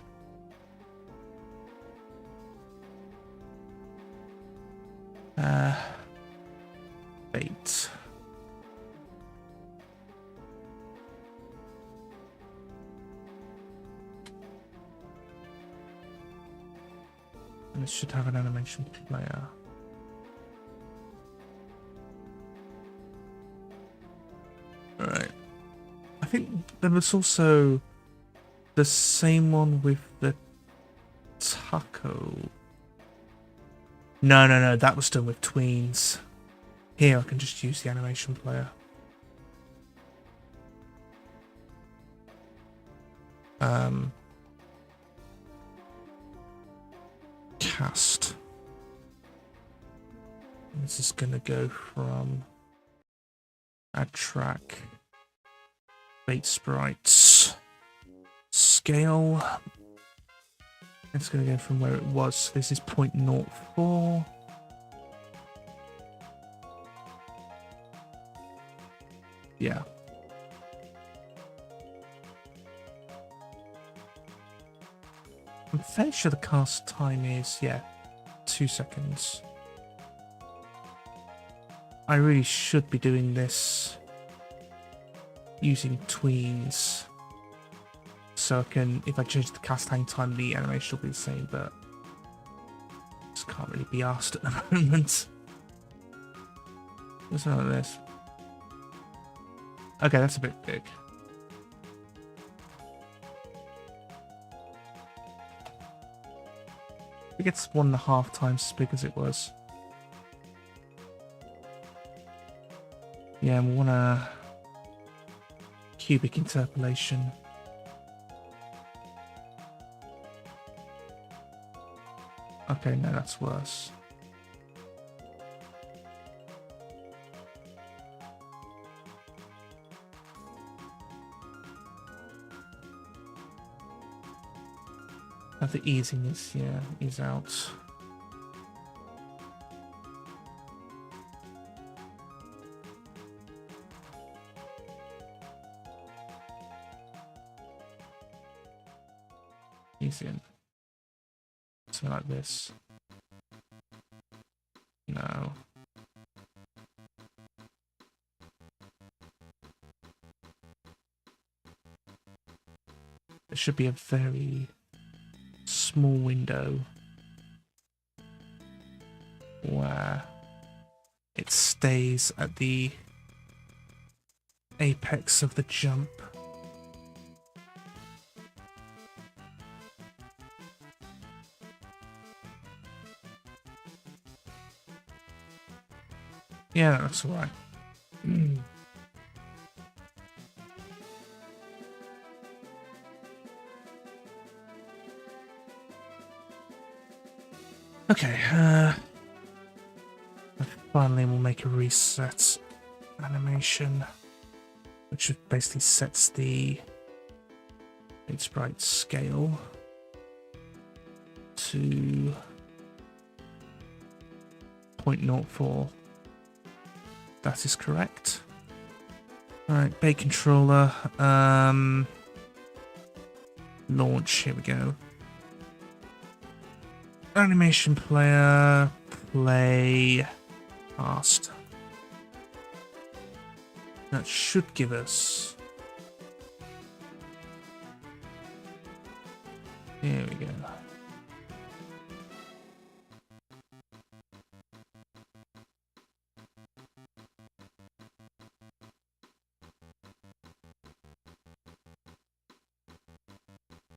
S1: Bait. And this should have an animation player. Alright. I think there was also the same one with the taco. No, no, no, that was done with tweens. Here, I can just use the animation player. Cast. This is gonna go from add track, bait sprites, scale. It's gonna go from where it was. This is 0.04. Yeah. I'm fairly sure the cast time is, yeah, 2 seconds. I really should be doing this using tweens. So I can, if I change the cast hang time, the animation will be the same, but just can't really be asked at the moment. What's none of this? Okay, that's a bit big. I think it's 1.5 times as big as it was. Yeah, we want a cubic interpolation. Okay, no, that's worse. The easing is, yeah, is out. Easing. Something like this. No. There should be a very small window where it stays at the apex of the jump. Yeah, that's alright. Okay, finally we'll make a reset animation, which basically sets the sprite scale to 0.04. That is correct. Alright, bait controller, launch, here we go. Animation player, play, cast. That should give us... Here we go.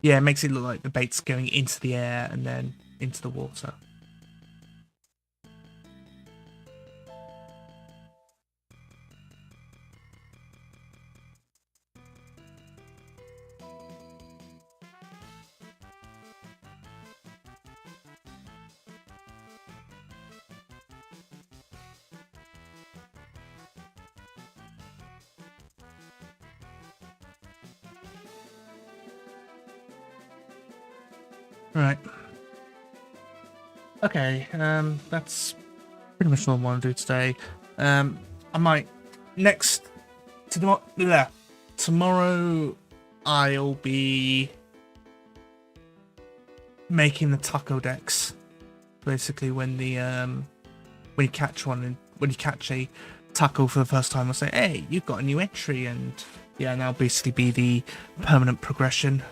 S1: Yeah, it makes it look like the bait's going into the air and then into the water. Right. Okay, that's pretty much all I want to do today. I might tomorrow I'll be making the taco decks. Basically, when you catch a taco for the first time, I'll say, "Hey, you've got a new entry," and yeah, and that'll basically be the permanent progression.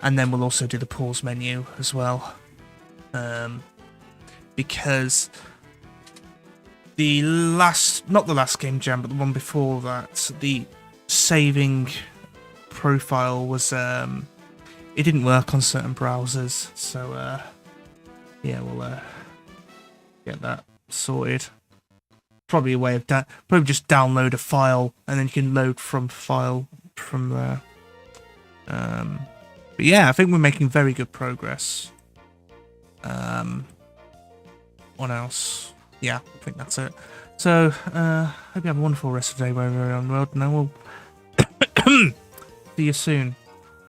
S1: And then we'll also do the pause menu as well. Because not the last game jam, but the one before that, the saving profile was, it didn't work on certain browsers. So, yeah, we'll get that sorted. Probably a way of probably just download a file and then you can load from file from there. But yeah, I think we're making very good progress. What else? Yeah, I think that's it. So, hope you have a wonderful rest of the day wherever you're on the road, and I will see you soon.